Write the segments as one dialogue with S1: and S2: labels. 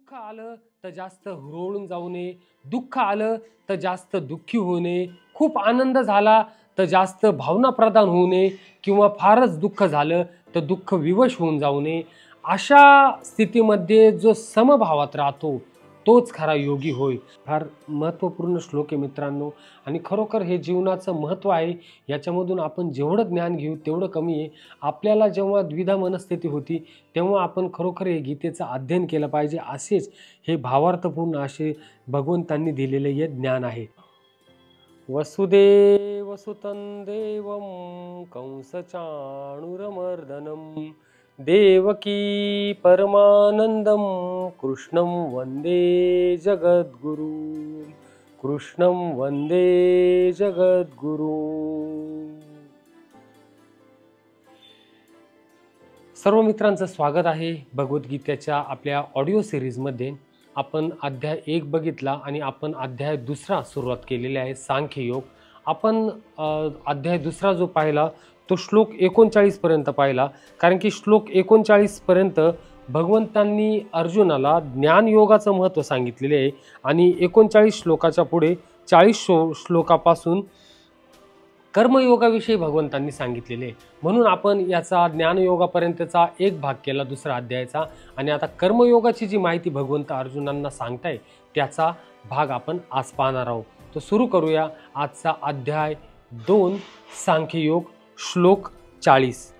S1: सुख आलं तर जास्त हुरळून जाऊ नये, दुःख आलं तर जास्त दुःखी होऊ नये, खूप आनंद झाला तर जास्त भावना प्रदान होऊ नये किंवा फारच दुःख झालं तर दुःख विवश होऊन जाऊ नये. अशा स्थितीमध्ये जो समभावात राहतो तोच खरा योगी होय. फार महत्त्वपूर्ण श्लोक आहे मित्रांनो, आणि खरोखर हे जीवनाचं महत्त्व आहे. याच्यामधून आपण जेवढं ज्ञान घेऊ तेवढं कमी आहे. आपल्याला जेव्हा द्विधा मनस्थिती होती तेव्हा आपण खरोखर हे गीतेचं अध्ययन केलं पाहिजे. असेच हे भावार्थपूर्ण असे भगवंतांनी दिलेले हे ज्ञान आहे. वसुदेव सुतं देवं कंसचाणूरमर्दनं देवकी परमानंदं कृष्णं वंदे जगद्गुरु. कृष्णं वंदे जगद्गुरु. सर्व मित्रांचं स्वागत आहे भगवद्गीतेच्या आपल्या ऑडिओ सिरीजमध्ये. आपण अध्याय 1 बघितला आणि आपण अध्याय 2 सुरुवात केलेली आहे, सांख्ययोग. आपण अध्याय 2 जो पाहिला तो श्लोक 39 पर्यंत पाहिला, कारण की श्लोक 39 पर्यंत भगवंतांनी अर्जुनाला ज्ञानयोगाचं महत्त्व सांगितलेले आहे आणि 39 श्लोकाच्या पुढे 40 श्लोकापासून कर्मयोगाविषयी भगवंतांनी सांगितलेले आहे. म्हणून आपण याचा ज्ञानयोगापर्यंतचा एक भाग केला दुसरा अध्यायाचा, आणि आता कर्मयोगाची जी माहिती भगवंत अर्जुनांना सांगताय त्याचा भाग आपण आज पाहणार आहोत. तर सुरू करूया आजचा अध्याय 2 सांख्ययोग. श्लोक 40.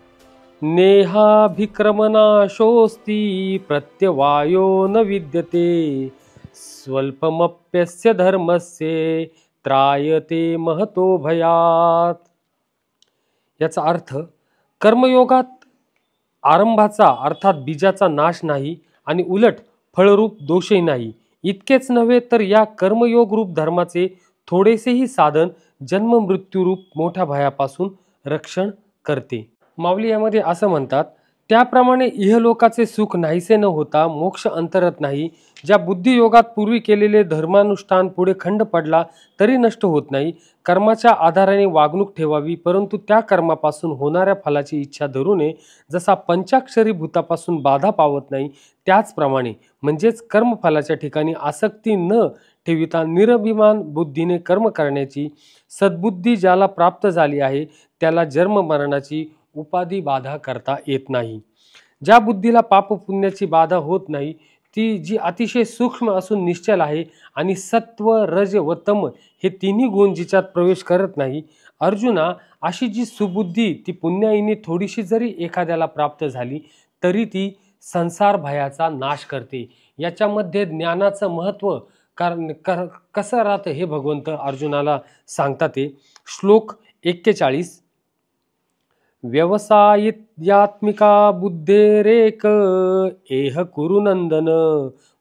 S1: नेहाभिक्रमनाशोस्ति प्रत्यवायो न विद्यते स्वल्पमप्यस्य धर्मस्य त्रायते महतो भयात. याचा अर्थ, कर्मयोगात आरंभाचा अर्थात बीजाचा नाश नाही आणि उलट फळरूप दोषही नाही. इतकेच नव्हे तर या कर्मयोग रूप धर्माचे थोडेसेही साधन जन्म मृत्यूरूप मोठ्या भयापासून रक्षण करते. माऊली यामध्ये असं म्हणतात, त्याप्रमाणे इहलोकाचे सुख नाहीसे न होता मोक्ष अंतरत नाही. ज्या बुद्धियोगात पूर्वी केलेले धर्मानुष्ठान पुढे खंड पडला तरी नष्ट होत नाही. कर्माच्या आधाराने वागणूक ठेवावी, परंतु त्या कर्मापासून होणाऱ्या फलाची इच्छा धरू नये. जसा पंचाक्षरी भूतापासून बाधा पावत नाही त्याचप्रमाणे, म्हणजेच कर्मफलाच्या ठिकाणी आसक्ती न ठेविता निरभिमान बुद्धीने कर्म करण्याची सद्बुद्धी ज्याला प्राप्त झाली आहे त्याला जन्म मरणाची उपाधी बाधा करता येत नाही. ज्या बुद्धीला पाप पुण्याची बाधा होत नाही ती जी अतिशय सूक्ष्म असून निश्चल आहे आणि सत्व रज व तम हे तिन्ही गुण जिच्यात प्रवेश करत नाही. अर्जुना, अशी जी सुबुद्धी ती पुण्याईने थोडीशी जरी एखाद्याला प्राप्त झाली तरी ती संसार भयाचा नाश करते. याच्यामध्ये ज्ञानाचं महत्त्व कसं राहतं हे भगवंत अर्जुनाला सांगतात. ते श्लोक 41. व्यवसायित्यात्मिका बुद्धेरेक एह कुरुनंदन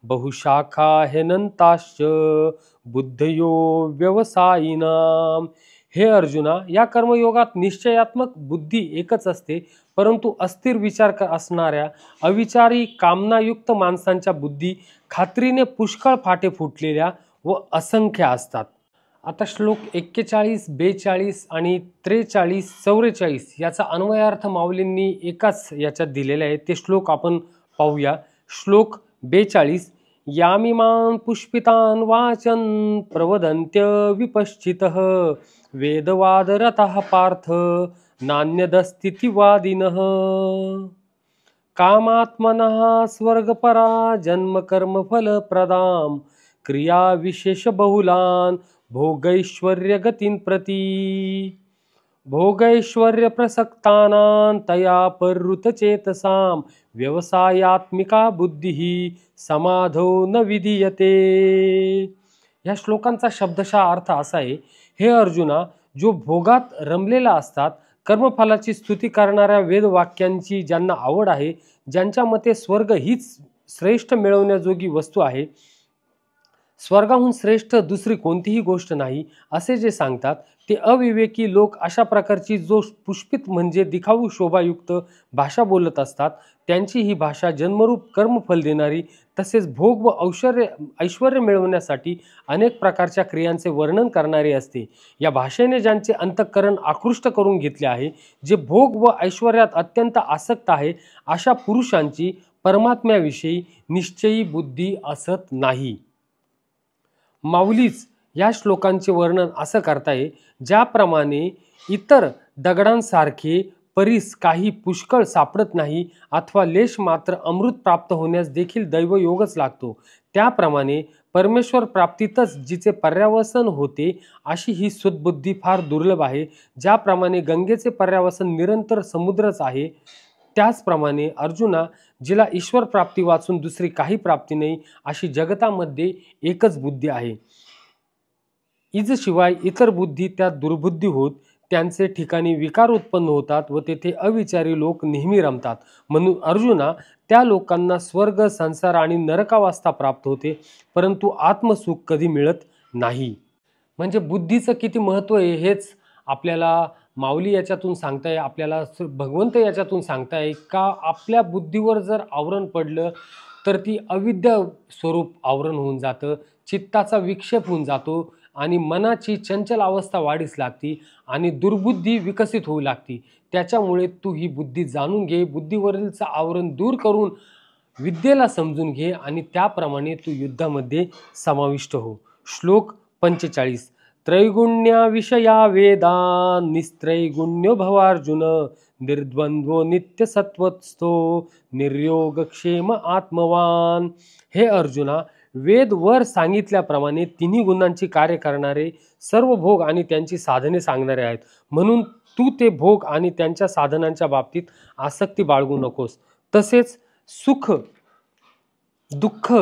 S1: बहुशाखा हेनंताश्च बुद्धयो व्यवसायिनाम. हे अर्जुना, या कर्मयोगात निश्चयात्मक बुद्धी एकच असते, परंतु अस्थिर विचार असणाऱ्या अविचारी कामनायुक्त माणसांच्या बुद्धी खात्रीने पुष्कळ फाटे फुटलेल्या व असंख्य असतात. आता श्लोक 41, 42 आणि 43, 44 याचा अन्वयार्थ माऊलींनी एकाच याच्यात दिलेला आहे. ते श्लोक आपण पाहूया. श्लोक 42. यामिमां पुष्पितान् वाचन प्रवदन्त्य विपश्चितः वेदवादरतः पार्थ नान्यदस्तितिवादिनः कामात्मनः स्वर्गपरा जन्मकर्मफलप्रदां क्रिया विशेष बहुलान भोगैश्वर्य गतीं प्रती भोगैश्वर्य प्रसक्तानां तया परृतचेतसां व्यवसायात्मिका बुद्धिः समाधो न विधीयते. या श्लोकांचा शब्दशः अर्थ असा आहे, हे अर्जुना, जो भोगात रमलेला असतात, कर्मफलाची स्तुती करणाऱ्या वेदवाक्यांची ज्यांना आवड आहे, ज्यांच्या मते स्वर्ग हीच श्रेष्ठ मिळवण्याजोगी वस्तू आहे, स्वर्गाहून श्रेष्ठ दुसरी कोणतीही गोष्ट नाही, असे जे सांगतात ते अविवेकी लोक अशा प्रकारची जो पुष्पित म्हणजे दिखाऊ शोभायुक्त भाषा बोलत असतात, त्यांची ही भाषा जन्मरूप कर्मफल देणारी तसेच भोग व ऐश्वर्य मिळवण्यासाठी अनेक प्रकारच्या क्रियांचे वर्णन करणारी असते. या भाषेने ज्यांचे अंतःकरण आकृष्ट करून घेतले आहे, जे भोग व ऐश्वर्यात अत्यंत आसक्त आहे, अशा पुरुषांची परमात्म्याविषयी निश्चयी बुद्धी असत नाही. माऊलीच या श्लोकांचे वर्णन असं करताय, ज्याप्रमाणे इतर दगडांसारखे परीस काही पुष्कळ सापडत नाही अथवा लेश मात्र अमृत प्राप्त होण्यास देखील दैवयोगच लागतो, त्याप्रमाणे परमेश्वर प्राप्तीतच जिचे पर्यावसन होते अशी ही सुदबुद्धी फार दुर्लभ आहे. ज्याप्रमाणे गंगेचे पर्यावसन निरंतर समुद्रच आहे, त्याचप्रमाणे अर्जुना, जिला ईश्वर प्राप्ती वाचून दुसरी काही प्राप्ती नाही अशी जगतामध्ये एकच बुद्धी आहे. इजशिवाय इतर बुद्धी त्या दुर्बुद्धी होत त्यांचे ठिकाणी विकार उत्पन्न होतात व तेथे अविचारी लोक नेहमी रमतात. म्हणून अर्जुना, त्या लोकांना स्वर्ग, संसार आणि नरकावस्था प्राप्त होते, परंतु आत्मसुख कधी मिळत नाही. म्हणजे बुद्धीचं किती महत्त्व आहे हेच आपल्याला माऊली याच्यातून सांगताय, आपल्याला भगवंत याच्यातून सांगताय का आपल्या बुद्धीवर जर आवरण पडलं तर ती अविद्या स्वरूप आवरण होऊन जातं, चित्ताचा विक्षेप होऊन जातो आणि मनाची चंचल अवस्था वाढीस लागती आणि दुर्बुद्धी विकसित होऊ लागती. त्याच्यामुळे तू ही बुद्धी जाणून घे, बुद्धीवरीलचं आवरण दूर करून विद्येला समजून घे आणि त्याप्रमाणे तू युद्धामध्ये समाविष्ट हो. श्लोक 45. त्रैगुण्या विषया वेदा निस्त्रैगुण्यो भवार्जुन निर्द्वंद्वो नित्यसत्वस्थो निर्योगक्षेम आत्मवान. हे अर्जुना, वेद वर सांगितल्याप्रमाणे तिन्ही गुणांची कार्य करणारे सर्व भोग आणि त्यांची साधने सांगणारे आहेत. म्हणून तू ते भोग आणि त्यांच्या साधनांच्या बाबतीत आसक्ती बाळगू नकोस. तसेच सुख, दुःख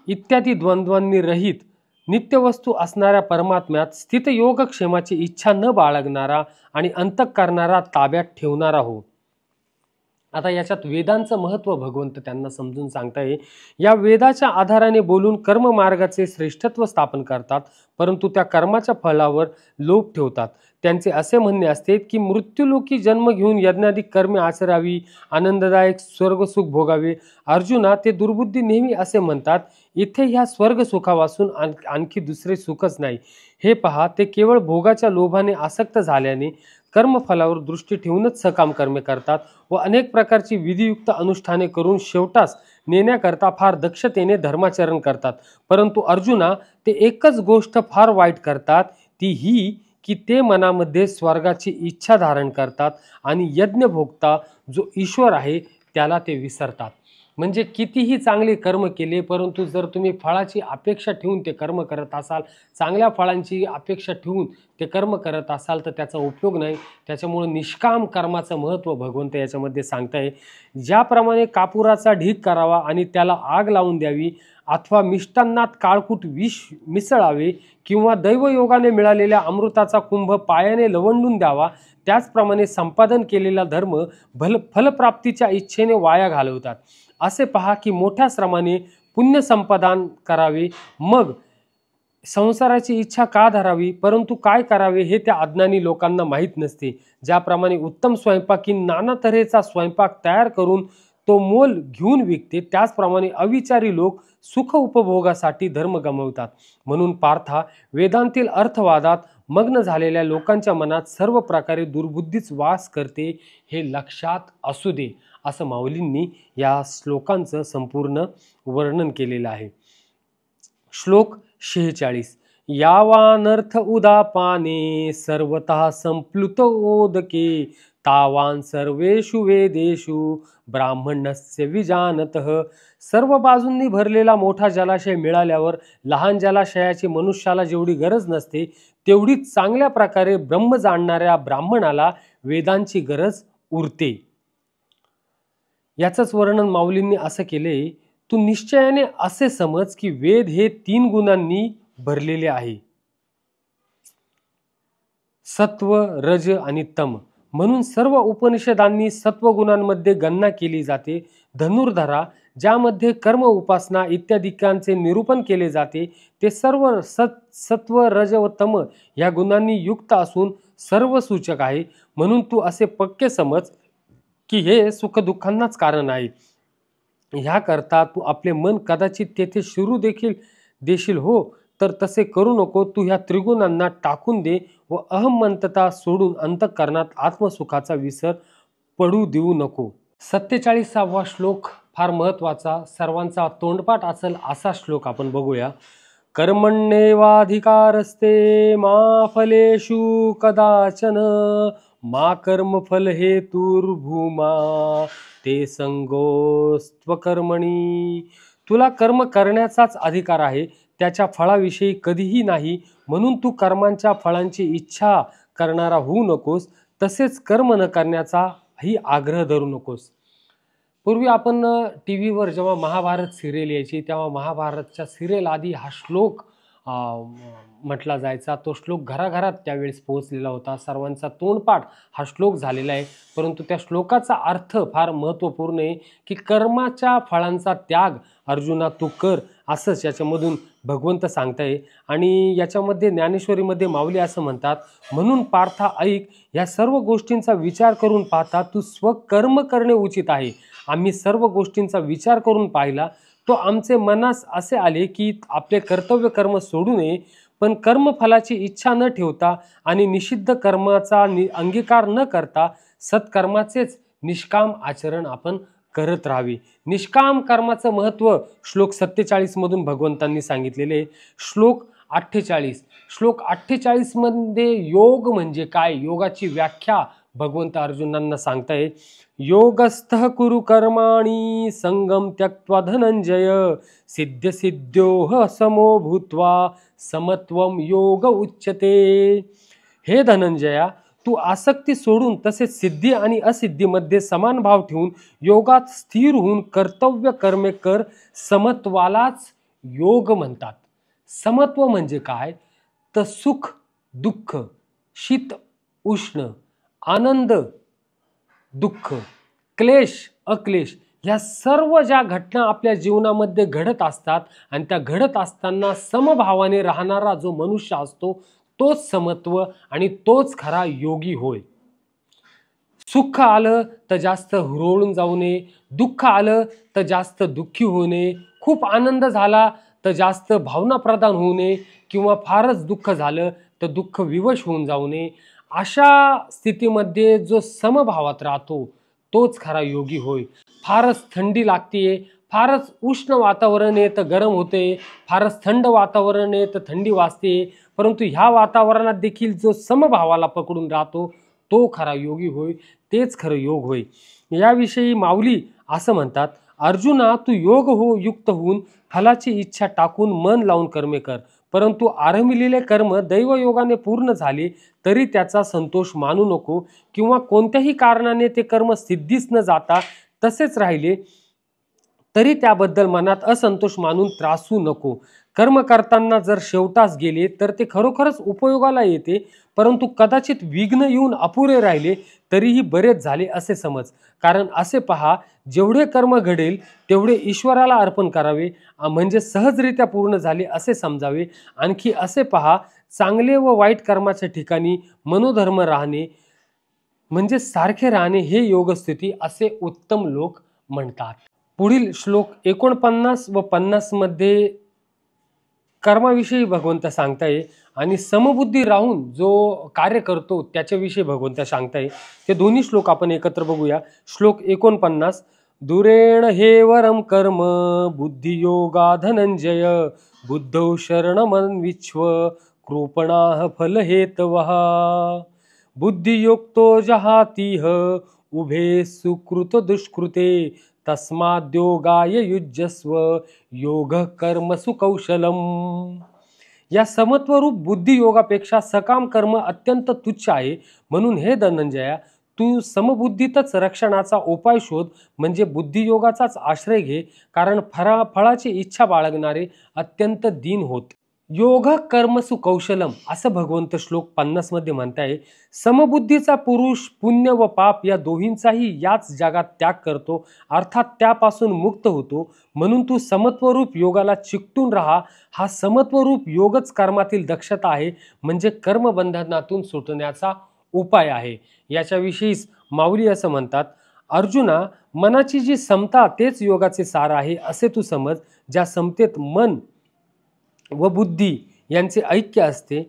S1: इत्यादी द्वंद्वांनी रहित नित्यवस्तू असणाऱ्या परमात्म्यात स्थित योगक्षेमाची इच्छा न बाळगणारा आणि अंतःकरणाला ताब्यात ठेवणारा हो. आता याच्यात वेदांचं महत्त्व भगवंत त्यांना समजून सांगताय. या वेदाच्या आधाराने बोलून कर्ममार्गाचे श्रेष्ठत्व स्थापन करतात, परंतु त्या कर्माच्या फळावर लोभ ठेवतात. त्यांचे असे म्हणणे असते की मृत्यूलोकी जन्म घेऊन यज्ञादी कर्मे आचरावी, आनंददायक स्वर्गसुख भोगावे. अर्जुना, ते दुर्बुद्धी नेहमी असे म्हणतात, इथे ह्या स्वर्गसुखापासून आणखी दुसरे सुखच नाही. हे पहा, ते केवळ भोगाच्या लोभाने आसक्त झाल्याने कर्मफलावर दृष्टी ठेवूनच सकाम कर्मे करतात व अनेक प्रकारची विधियुक्त अनुष्ठाने करून शेवटास नेण्याकरता फार दक्षतेने धर्माचरण करतात. परंतु अर्जुना, ते एकच गोष्ट फार वाईट करतात, ती ही की ते मनामध्ये स्वर्गाची इच्छा धारण करतात आणि यज्ञभोक्ता जो ईश्वर आहे त्याला ते विसरतात. म्हणजे कितीही चांगले कर्म केले, परंतु जर तुम्ही फळाची अपेक्षा ठेवून ते कर्म करत असाल, चांगल्या फळांची अपेक्षा ठेवून ते कर्म करत असाल तर त्याचा उपयोग नाही. त्याच्यामुळे निष्काम कर्माचं महत्त्व भगवंत याच्यामध्ये सांगताय. ज्याप्रमाणे कापुराचा ढीग करावा आणि त्याला आग लावून द्यावी अथवा मिष्टान्नात काळकूट विष मिसळावे किंवा दैवयोगाने मिळालेल्या अमृताचा कुंभ पायाने लवंडून द्यावा, त्याचप्रमाणे संपादन केलेला धर्म फलप्राप्तीच्या इच्छेने वाया घालवतात. असे पहा की मोठ्या श्रमाने पुण्य संपादन करावे, मग संसाराची इच्छा का धरावी, परंतु काय करावे हे त्या अज्ञानी लोकांना माहीत नसते. ज्याप्रमाणे उत्तम स्वयंपाकी नाना तऱ्हेचा स्वयंपाक तयार करून तो मोल घेऊन विकते, त्याचप्रमाणे अविचारी लोक सुख उपभोगासाठी धर्म गमावतात. म्हणून पार्था, वेदांतील अर्थवादात मग्न झालेल्या लोकांच्या मनात सर्व प्रकारे दुर्बुद्धीच वास करते, हे लक्षात असू दे, असं माऊलींनी या श्लोकांचं संपूर्ण वर्णन केलेलं आहे. श्लोक 46. यावानर्थ उदापाने सर्वतः संप्लुत ओदके तावान सर्वेषु वेदेषु ब्राह्मणस्य विजानतः. सर्व बाजूंनी भरलेला मोठा जलाशय मिळाल्यावर लहान जलाशयाची मनुष्याला जेवढी गरज नसते, तेवढीच चांगल्या प्रकारे ब्रह्म जाणणाऱ्या ब्राह्मणाला वेदांची गरज उरते. याचंच वर्णन माऊलींनी असं केले, तू निश्चयाने असे समज की वेद हे 3 गुणांनी भरलेले आहे, सत्व, रज आणि तम. म्हणून सर्व उपनिषदांनी सत्वगुणांमध्ये गणना केली जाते. धनुर्धरा, ज्यामध्ये कर्म, उपासना इत्यादिकांचे निरूपण केले जाते, ते सर्व सत्व, रज व तम या गुणांनी युक्त असून सर्व सूचक आहे. म्हणून तू असे पक्के समज की हे सुखदुःखांनाच कारण आहे. ह्याकरता तू आपले मन कदाचित तेथे शिरू देखील देशील हो, तर तसे करू नको. तू ह्या त्रिगुणांना टाकून दे व अहमंतता सोडून अंतःकरणात आत्मसुखाचा विसर पडू देऊ नको. 47वा श्लोक फार महत्त्वाचा, सर्वांचा तोंडपाठ असेल असा श्लोक आपण बघूया. कर्मण्येवाधिकारस्ते मा फलेषु कदाचन मा कर्मफल हेतुर्भूमा ते संगोस्त्वकर्मणी. तुला कर्म करण्याचाच अधिकार आहे, त्याच्या फळाविषयी कधीही नाही. म्हणून तू कर्मांच्या फळांची इच्छा करणारा होऊ नकोस, तसेच कर्म न करण्याचाही आग्रह धरू नकोस. पूर्वी आपण टी व्हीवर जेव्हा महाभारत सिरियल यायची तेव्हा महाभारतच्या सिरियल आधी हा श्लोक म्हटला जायचा. तो श्लोक घराघरात त्यावेळेस पोहोचलेला होता, सर्वांचा तोंडपाठ हा श्लोक झालेला आहे. परंतु त्या श्लोकाचा अर्थ फार महत्त्वपूर्ण आहे की कर्माच्या फळांचा त्याग अर्जुना तू कर, असंच याच्यामधून भगवंत सांगताय. आणि याच्यामध्ये ज्ञानेश्वरीमध्ये माऊली असं म्हणतात, म्हणून पार्था ऐक, या सर्व गोष्टींचा विचार करून पाहता तू स्वकर्म करणे उचित आहे. आम्ही सर्व गोष्टींचा विचार करून पाहिला, तो आमचे मनास असे आले की आपले कर्तव्य कर्म सोडू नये, पण कर्मफलाची इच्छा न ठेवता आणि निषिद्ध कर्माचा अंगीकार न करता सत्कर्माचेच निष्काम आचरण आपण करत राहावे. निष्काम कर्माचं महत्त्व श्लोक 47 मधून भगवंतांनी सांगितलेले. श्लोक 48 मध्ये योग म्हणजे काय, योगाची व्याख्या भगवंत अर्जुनांना सांगताय. योगस्थः कुरु कर्माणि संगम त्यक्त्वा धनंजय सिद्ध सिद्ध्योः समो भूत्वा समत्वम योग उच्यते. हे धनंजया, तू आसक्ती सोडून तसेच सिद्धी आणि असिद्धीमध्ये समान भाव ठेवून योगात स्थिर होऊन कर्तव्य कर्मे कर. समत्वालाच योग म्हणतात. समत्व म्हणजे काय, तर सुख दुःख, शीत उष्ण, आनंद दुःख, क्लेश अक्लेश, ह्या सर्व ज्या घटना आपल्या जीवनामध्ये घडत असतात आणि त्या घडत असताना समभावाने राहणारा जो मनुष्य असतो तोच समत्व आणि तोच खरा योगी होय. सुख आलं तर जास्त हुरळून जाऊ नये, दुःख आलं तर जास्त दुःखी होऊ नये, खूप आनंद झाला तर जास्त भावना प्रधान होऊ नये, किंवा फारच दुःख झालं तर दुःख विवश होऊन जाऊ नये. अशा स्थितीमध्ये जो समभावात राहतो तोच खरा योगी होय. फारच थंडी लागते, फारच उष्ण वातावरण आहे तर गरम होते, फारच थंड वातावरण आहे तर थंडी वाजते, परंतु ह्या वातावरणात देखील जो समभावाला पकडून राहतो तो खरा योगी होय, तेच खरं योग होय. याविषयी माऊली असं म्हणतात, अर्जुना तू योग युक्त होऊन फलाची इच्छा टाकून मन लावून कर्मे कर. परंतु आरंभिलेले कर्म दैवयोगाने पूर्ण झाले तरी त्याचा संतोष मानू नको, किंवा कोणत्याही कारणाने ते कर्म सिद्धीस न जाता तसेच राहिले तरी त्याबद्दल मनात असंतोष मानून त्रासू नको. कर्म करताना जर शेवटास गेले तर ते खरोखरच उपयोगाला येते, परंतु कदाचित विघ्न येऊन अपुरे राहिले तरीही बरेच झाले असे समज. कारण असे पहा, जेवढे कर्म घडेल तेवढे ईश्वराला अर्पण करावे, म्हणजे सहजरित्या पूर्ण झाले असे समजावे. आणखी असे पहा, चांगले व वाईट कर्माच्या ठिकाणी मनोधर्म राहणे म्हणजे सारखे राहणे हे योगस्थिती असे उत्तम लोक म्हणतात. पुढील श्लोक 49 व 50 मध्ये कर्माविषयी भगवंत सांगताय आणि समबुद्धी राहून जो कार्य करतो त्याच्याविषयी भगवंत सांगताय. ते दोन्ही श्लोक आपण एकत्र बघूया. श्लोक 49, दुरेण हे वरम कर्म बुद्धियोगा धनंजय बुद्धौ शरणमन्विच्छ कृपणाः फलहेतवः बुद्धियुक्तो जहातीह उभे सुकृत दुष्कृते तस्माद्योगाय युज्यस्व योग कर्मसु कौशलम. या समत्वरूप बुद्धियोगापेक्षा सकाम कर्म अत्यंत तुच्छ आहे. म्हणून हे धनंजया, तू समबुद्धीतच रक्षणाचा उपाय शोध, म्हणजे बुद्धियोगाचाच आश्रय घे. कारण फळाची इच्छा बाळगणारे अत्यंत दीन होत. योग कर्मसु कौशलम असं भगवंत श्लोक 50 मध्ये म्हणताय. समबुद्धीचा पुरुष पुण्य व पाप या दोहींचाही याच जगात त्याग करतो, अर्थात त्यापासून मुक्त होतो. म्हणून तू समत्वरूप योगाला चिकटून राहा. हा समत्वरूप योगच कर्मातील दक्षता आहे, म्हणजे कर्मबंधनातून सुटण्याचा उपाय आहे. याच्याविषयीच माऊली असं म्हणतात, अर्जुना, मनाची जी समता तेच योगाचे सार आहे असे तू समज. ज्या समतेत मन व बुद्धी यांचे ऐक्य असते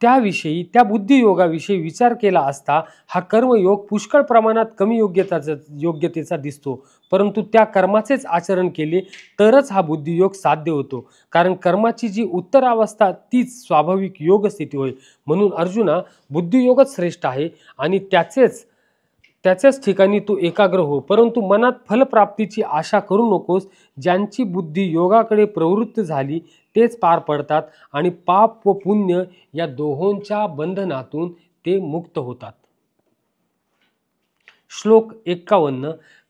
S1: त्याविषयी, त्या बुद्धियोगाविषयी विचार केला असता हा कर्मयोग पुष्कळ प्रमाणात कमी योग्यतेचा दिसतो. परंतु त्या कर्माचेच आचरण केले तरच हा बुद्धियोग साध्य होतो. कारण कर्माची जी उत्तरावस्था तीच स्वाभाविक योग स्थिती होय. म्हणून अर्जुना, बुद्धियोगच श्रेष्ठ आहे आणि त्याच्याच ठिकाणी तू एकाग्र हो. परंतु मनात फलप्राप्तीची आशा करू नकोस. ज्यांची बुद्धी योगाकडे प्रवृत्त झाली तेच पार पडतात आणि पाप व पुण्य या दोहोंच्या बंधनातून ते मुक्त होतात. श्लोक 51.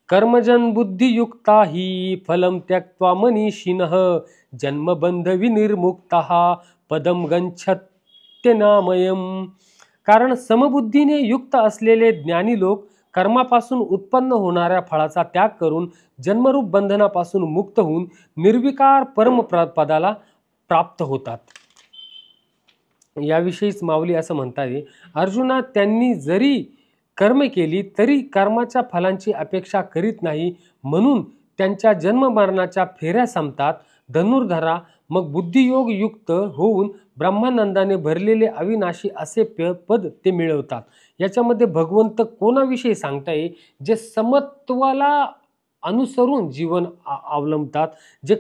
S1: कर्मजन बुद्धियुक्ता हि फलम त्यक्त्वा मनीषिणः जन्मबंध विनिर्मुक्तः पदम गच्छत्यनामयम्. कारण समबुद्धीने युक्त असलेले ज्ञानी लोक कर्मापासून उत्पन्न होणाऱ्या फळाचा त्याग करून जन्मरूप बंधनापासून मुक्त होऊन निर्विकार परमपदाला प्राप्त होतात. याविषयीच माऊली असं म्हणतात, अर्जुना, त्यांनी जरी कर्म केली तरी कर्माच्या फलांची अपेक्षा करीत नाही, म्हणून त्यांच्या जन्ममरणाच्या फेऱ्या संपतात. धनुर्धरा, मग बुद्धियोग युक्त होऊन ब्रह्मानंदाने भरलेले अविनाशी असे पद ते मिळवतात. याच्यामध्ये भगवंत कोणाविषयी सांगताय? जे समत्वाला अनुसरून जीवन अवलंबतात, जे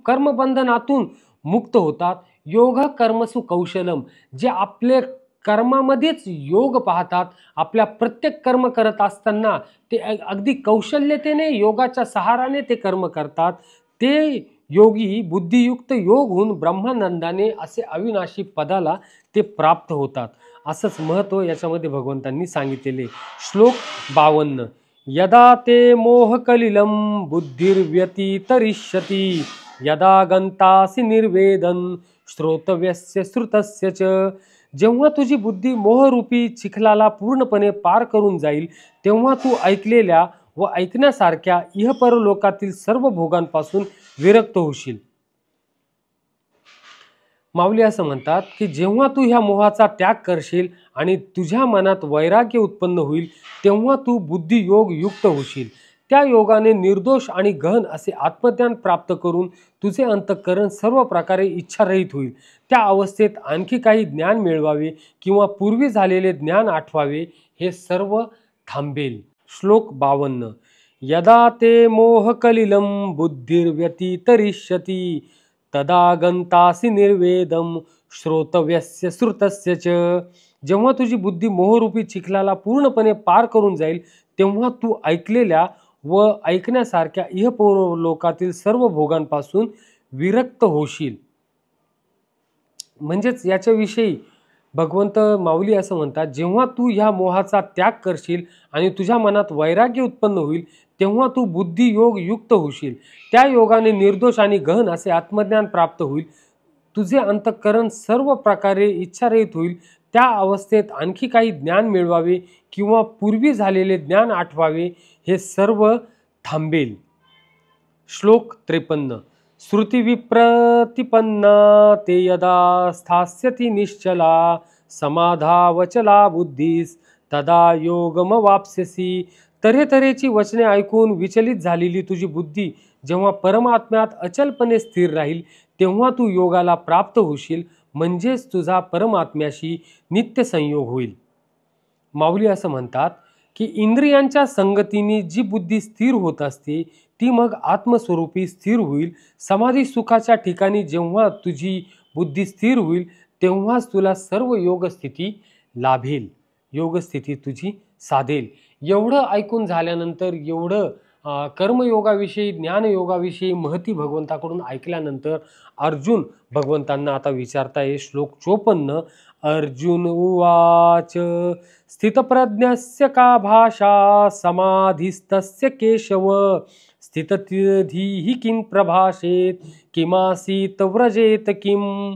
S1: कर्मबंधनातून मुक्त होतात. योग कर्मसु कौशलम, जे आपले कर्मामध्येच योग पाहतात. आपल्या प्रत्येक कर्म करत असताना ते अगदी कौशल्यतेने योगाच्या सहाराने ते कर्म करतात. ते योगी बुद्धियुक्त योग होऊन ब्रह्मानंदाने असे अविनाशी पदाला ते प्राप्त होतात. असंच महत्त्व याच्यामध्ये भगवंतांनी सांगितलेले. श्लोक 52. यदा ते मोहकलिलं बुद्धिर्व्यतितरिष्यति यदा गंतासि निर्वेदन श्रोतव्यस्य श्रुतस्य च. जेव्हा तुझी बुद्धी मोहरूपी चिखलाला पूर्णपणे पार करून जाईल तेव्हा तू ऐकलेल्या व ऐकण्यासारख्या इहपरलोकातील सर्व भोगांपासून विरक्त होशील. माऊली असं म्हणतात की जेव्हा तू ह्या मोहाचा त्याग करशील आणि तुझ्या मनात वैराग्य उत्पन्न होईल तेव्हा तू बुद्धियोग युक्त होशील. त्या योगाने निर्दोष आणि गहन असे आत्मज्ञान प्राप्त करून तुझे अंतःकरण सर्व प्रकारे इच्छारहित होईल. त्या अवस्थेत आणखी काही ज्ञान मिळवावे किंवा पूर्वी झालेले ज्ञान आठवावे हे सर्व थांबेल. श्लोक 52. यदा ते मोहकलिलं बुद्धिर्व्यतितरिष्यति तदा गंतासि निर्वेदम श्रोतव्यस्य श्रुतस्य च. जेव्हा तुझी बुद्धी मोहरूपी चिखलाला पूर्णपणे पार करून जाईल तेव्हा तू ऐकलेल्या व ऐकण्यासारख्या इहपरलोकातील सर्व भोगांपासून विरक्त होशील. म्हणजेच याच्याविषयी भगवंत माऊली असं म्हणतात, जेव्हा तू ह्या मोहाचा त्याग करशील आणि तुझ्या मनात वैराग्य उत्पन्न होईल तेव्हा तू बुद्धियोग युक्त होशील. त्या योगाने निर्दोष आणि गहन असे आत्मज्ञान प्राप्त होईल. तुझे अंतःकरण सर्व प्रकारे इच्छारहित होईल. त्या अवस्थेत आणखी काही ज्ञान मिळवावे किंवा पूर्वी झालेले ज्ञान आठवावे हे सर्व थांबेल. श्लोक 53. श्रुती विप्रतिपन्ना ते यदा स्थास्यति निश्चला समाधावचला बुद्धीस तदा योगमवाप्स्यसि. तऱ्हेतऱ्हेची वचने ऐकून विचलित झालेली तुझी बुद्धी जेव्हा परमात्म्यात अचलपणे स्थिर राहील तेव्हा तू योगाला प्राप्त होशील, म्हणजेच तुझा परमात्म्याशी नित्य संयोग होईल. माऊली असं म्हणतात की इंद्रियांच्या संगतीने जी बुद्धी स्थिर होत असते ती मग आत्मस्वरूपी स्थिर होईल. समाधी सुखाच्या ठिकाणी जेव्हा तुझी बुद्धी स्थिर होईल तेव्हाच तुला सर्व योगस्थिती लाभेल, योगस्थिती तुझी साधेल. एवढं ऐकून झाल्यानंतर, एवढं कर्मयोगाविषयी ज्ञानयोगाविषयी महती भगवंताकडून ऐकल्यानंतर अर्जुन भगवंतांना आता विचारताय. श्लोक 54. अर्जुन उवाच स्थितप्रज्ञस्य का भाषा समाधिस्तस्य केशव स्थितधीहि किं प्रभाषेत किमासीत व्रजेत किम.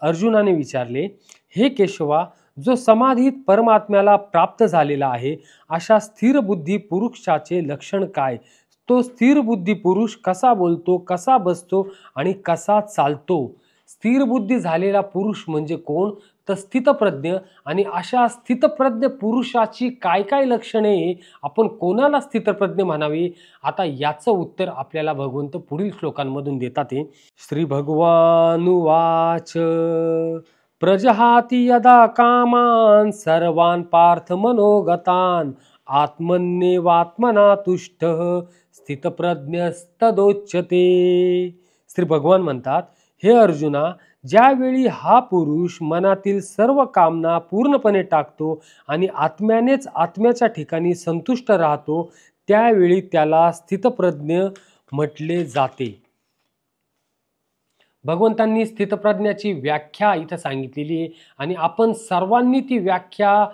S1: अर्जुनाने विचारले, हे केशवा, जो समाधीत परमात्म्याला प्राप्त झालेला आहे अशा स्थिर बुद्धी पुरुषाचे लक्षण काय? तो स्थिर बुद्धी पुरुष कसा बोलतो, कसा बसतो आणि कसा चालतो? स्थिर बुद्धी झालेला पुरुष म्हणजे कोण? तर स्थितप्रज्ञ. आणि अशा स्थितप्रज्ञ पुरुषाची काय काय लक्षणे, आपण कोणाला स्थितप्रज्ञ म्हणावे? आता याचं उत्तर आपल्याला भगवंत पुढील श्लोकांमधून देतात. श्री भगवानुवाच प्रजहाति यदा कामान् सर्वान् पार्थ मनोगतान् आत्मन्येवात्मना तुष्टः स्थितप्रज्ञस्तदोच्यते. श्री भगवान म्हणतात, हे अर्जुना, ज्यावेळी हा पुरुष मनातील सर्व कामना पूर्णपणे टाकतो आणि आत्म्यानेच आत्म्याच्या ठिकाणी संतुष्ट राहतो, त्यावेळी त्याला स्थितप्रज्ञ म्हटले जाते. भगवंतांनी स्थितप्रज्ञाची व्याख्या इथं सांगितलेली आहे आणि आपण सर्वांनी ती व्याख्या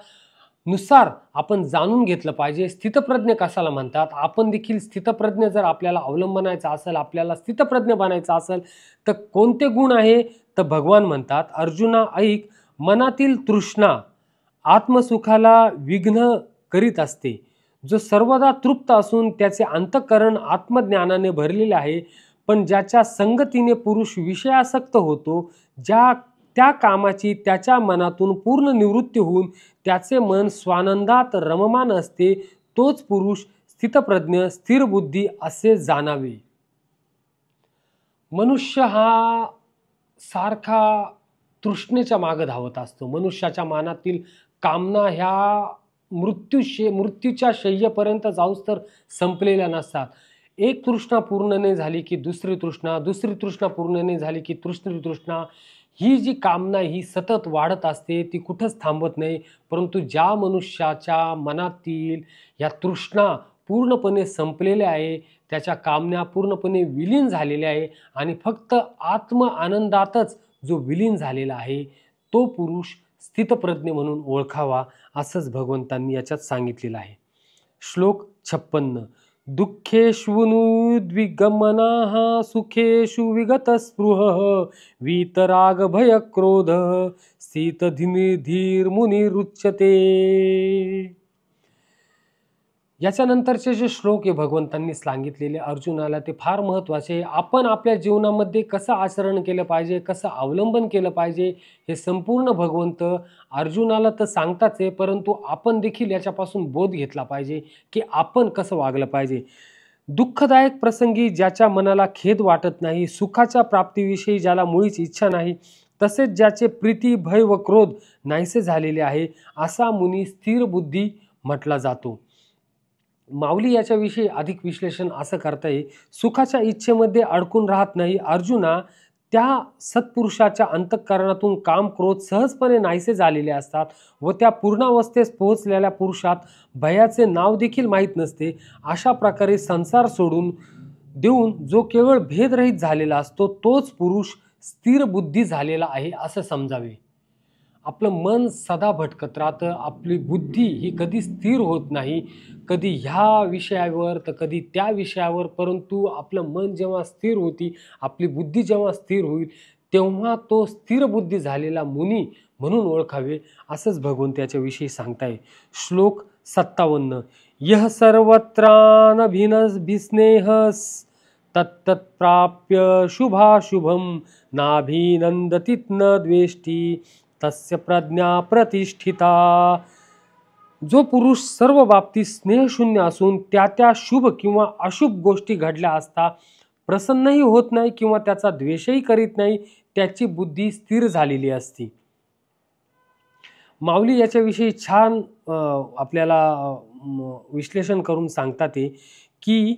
S1: नुसार आपण जाणून घेतलं पाहिजे. स्थितप्रज्ञ कशाला म्हणतात, आपण देखील स्थितप्रज्ञ जर आपल्याला अवलंबनायचा असेल, आपल्याला स्थितप्रज्ञ बनायचं असेल तर कोणते गुण आहे, तर भगवान म्हणतात, अर्जुना ऐक, मनातील तृष्णा आत्मसुखाला विघ्न करीत असते. जो सर्वदा तृप्त असून त्याचे अंतःकरण आत्मज्ञानाने भरलेले आहे, पण ज्याच्या संगतीने पुरुष विषयासक्त होतो, त्या कामाची त्याच्या मनातून पूर्ण निवृत्ती होऊन त्याचे मन स्वानंदात रममान असते, तोच पुरुष स्थितप्रज्ञ स्थिर बुद्धी असे जाणावे. मनुष्य हा सारखा तृष्णेच्या मागे धावत असतो. मनुष्याच्या मनातील कामना ह्या मृत्यूच्या शय्येपर्यंत जाऊस तर संपलेल्या नसतात. एक तृष्णा पूर्ण नाही झाली की दुसरी तृष्णा, दुसरी तृष्णा पूर्ण नाही झाली की तिसरी तृष्णा. ही जी कामना ही सतत वाढत असते, ती कुठंच थांबत नाही. परंतु ज्या मनुष्याच्या मनातील या तृष्णा पूर्णपणे संपलेल्या आहे, त्याच्या कामना पूर्णपणे विलीन झालेल्या आहे आणि फक्त आत्म आनंदातच जो विलीन झालेला आहे, तो पुरुष स्थितप्रज्ञ म्हणून ओळखावा, असंच भगवंतांनी याच्यात सांगितलेलं आहे. श्लोक 56. दुःखेष्वनुद्विग्नमनः सुखेषु विगतस्पृहः वीतरागभयक्रोधः स्थितधीर्मुनिरुच्यते. याच्यानंतरचे जे श्लोक आहे भगवंतांनी सांगितलेले अर्जुनाला, ते फार महत्त्वाचे. आपण आपल्या जीवनामध्ये कसं आचरण केलं पाहिजे, कसं अवलंबन केलं पाहिजे, हे संपूर्ण भगवंत अर्जुनाला तर सांगताच आहे, परंतु आपण देखील याच्यापासून बोध घेतला पाहिजे की आपण कसं वागलं पाहिजे. दुःखदायक प्रसंगी ज्याच्या मनाला खेद वाटत नाही, सुखाच्या प्राप्तीविषयी ज्याला मुळीच इच्छा नाही, तसेच ज्याचे प्रीती भय व क्रोध नाहीसे झालेले आहे, असा मुनी स्थिर बुद्धी म्हटला जातो. माऊली याच्याविषयी अधिक विश्लेषण असं करता येईल, सुखाच्या इच्छेमध्ये अडकून राहत नाही. अर्जुना, त्या सत्पुरुषाच्या अंतःकरणातून काम क्रोध सहजपणे नाहीसे झालेले असतात व त्या पूर्णावस्थेस पोहोचलेल्या पुरुषात भयाचे नाव देखील माहीत नसते. अशा प्रकारे संसार सोडून देऊन जो केवळ भेदरहित झालेला असतो, तोच पुरुष स्थिर बुद्धी झालेला आहे असं समजावे. आपलं मन सदा भटकत राहतं, आपली बुद्धी ही कधी स्थिर होत नाही, कधी ह्या विषयावर तर कधी त्या विषयावर. परंतु आपलं मन जेव्हा स्थिर होती, आपली बुद्धी जेव्हा स्थिर होईल, तेव्हा तो स्थिर बुद्धी झालेला मुनी म्हणून ओळखावे, असंच भगवंत याच्याविषयी सांगताय. श्लोक 57. यः सर्वत्रानभिस्नेहस् तत्तत्प्राप्य शुभाशुभं नाभिनंदति न द्वेष्टी तस्य प्रज्ञा प्रतिष्ठिता. जो पुरुष सर्व बाबतीत स्नेहशून्य असून त्या शुभ किंवा अशुभ गोष्टी घडल्या असता प्रसन्नही होत नाही किंवा त्याचा द्वेषही करीत नाही, त्याची बुद्धी स्थिर झालेली असते. माऊली याच्याविषयी छान आपल्याला विश्लेषण करून सांगतात की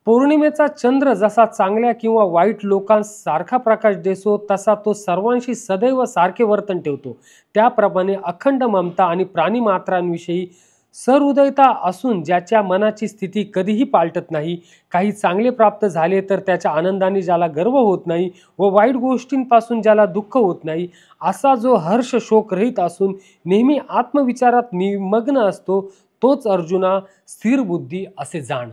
S1: पौर्णिमेचा चंद्र जसा चांगल्या किंवा वाईट लोकांस सारखा प्रकाश देतो, तसा तो सर्वांशी सदैव सारखे वर्तन ठेवतो. त्याप्रमाणे अखंड ममता आणि प्राणीमात्रांविषयी सहृदयता असून ज्याच्या मनाची स्थिती कधीही पालटत नाही, काही चांगले प्राप्त झाले तर त्याच्या आनंदाने ज्याला गर्व होत नाही व वाईट गोष्टींपासून ज्याला दुःख होत नाही, असा जो हर्ष शोक रहित असून नेहमी आत्मविचारात निमग्न असतो, तोच अर्जुना स्थिर बुद्धी असे जाण.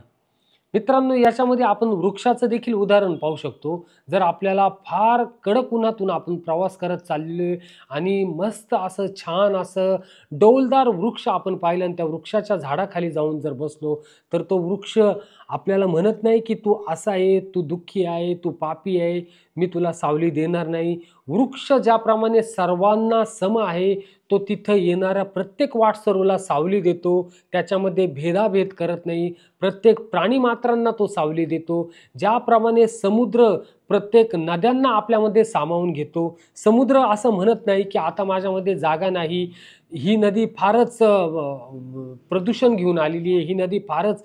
S1: मित्रांनो, याच्यामध्ये आपण वृक्षाचं देखील उदाहरण पाहू शकतो. जर आपल्याला फार कडक उन्हातून आपण प्रवास करत चालले आणि मस्त असं छान असं डौलदार वृक्ष आपण पाहिलं आणि त्या वृक्षाच्या झाडाखाली जाऊन जर बसलो, तर तो वृक्ष आपल्याला म्हणत नाही की तू असा आहे, तू दुःखी आहे, तू पापी आहे, मी तुला सावली देणार नाही. वृक्ष ज्याप्रमाणे सर्वांना सम आहे, तो तिथं येणाऱ्या प्रत्येक वाटसरूला सावली देतो, त्याच्यामध्ये भेदाभेद करत नाही, प्रत्येक प्राणीमात्रांना तो सावली देतो. ज्याप्रमाणे समुद्र प्रत्येक नद्यांना आपल्यामध्ये सामावून घेतो. समुद्र असं म्हणत नाही की आता माझ्यामध्ये जागा नाही, ही नदी फारच प्रदूषण घेऊन आलेली आहे, ही नदी फारच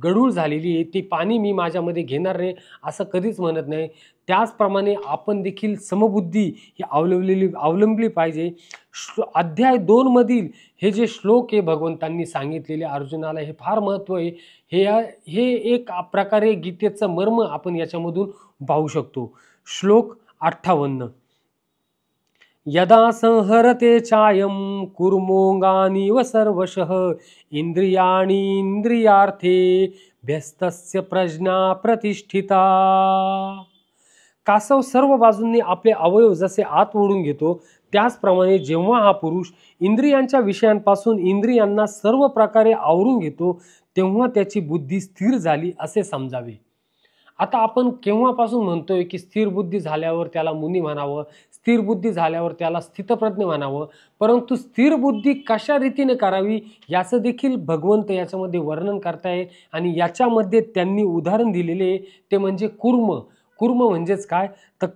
S1: गढूळ झालेली आहे, ती पाणी मी माझ्यामध्ये घेणार नाही, असं कधीच म्हणत नाही. त्याचप्रमाणे आपण देखील समबुद्धी ही अवलंबली पाहिजे. अध्याय 2 मधील हे जे श्लोक आहे भगवंतांनी सांगितलेले अर्जुनाला, हे फार महत्त्व आहे. हे एक प्रकारे गीतेचं मर्म आपण याच्यामधून पाहू शकतो. श्लोक 58. यदा संहरते चायं कुर्मोंगानीव सर्वशः इंद्रियाणि इंद्रियार्थे व्यस्तस्य प्रज्ञा प्रतिष्ठिता. कासव सर्व बाजूंनी आपले अवयव जसे आत ओढून घेतो, त्याचप्रमाणे जेव्हा हा पुरुष इंद्रियांच्या विषयांपासून इंद्रियांना सर्व प्रकारे आवरून घेतो, तेव्हा त्याची बुद्धी स्थिर झाली असे समजावे. आता आपण केव्हापासून म्हणतोय की स्थिर बुद्धी झाल्यावर त्याला मुनी म्हणावं, स्थिर बुद्धी झाल्यावर त्याला स्थितप्रज्ञ म्हणावं, परंतु स्थिर बुद्धी कशा रीतीने करावी याचं देखील भगवंत याच्यामध्ये वर्णन करताय. आणि याच्यामध्ये त्यांनी उदाहरण दिलेले ते म्हणजे कुर्म. कुर्म म्हणजेच काय, तर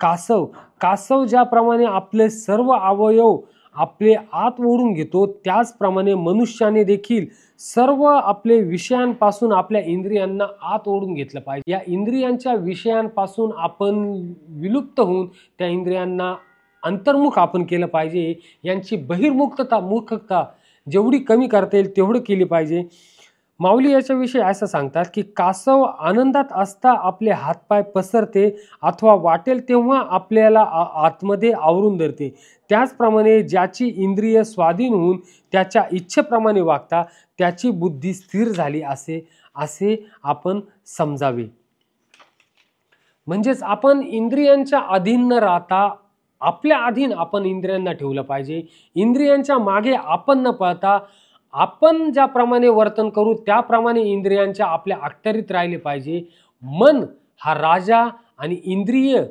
S1: कासव ज्याप्रमाणे आपले सर्व अवयव आपले आत ओढून घेतो, त्याचप्रमाणे मनुष्याने देखील सर्व आपले विषयांपासून आपल्या इंद्रियांना आत ओढून घेतलं पाहिजे. या इंद्रियांच्या विषयांपासून आपण विलुप्त होऊन त्या इंद्रियांना अंतर्मुख आपण केलं पाहिजे. यांची मुखता जेवढी कमी करता येईल तेवढं केली पाहिजे. माऊली याच्याविषयी असं सांगतात की कासव आनंदात असता आपले हातपाय पसरते अथवा वाटेल तेव्हा आपल्याला आतमध्ये आवरून धरते. त्याचप्रमाणे ज्याची इंद्रिय स्वाधीन होऊन त्याच्या इच्छेप्रमाणे वागता त्याची बुद्धी स्थिर झाली असे आपण समजावे. म्हणजेच आपण इंद्रियांच्या अधीन न राहता आपल्या अधीन आपण इंद्रियांना ठेवलं पाहिजे. इंद्रियांच्या मागे आपण न पळता आपण ज्याप्रमाणे वर्तन करू त्याप्रमाणे इंद्रियांच्या आपल्या अखत्यारीत राहिले पाहिजे. मन हा राजा आणि इंद्रिय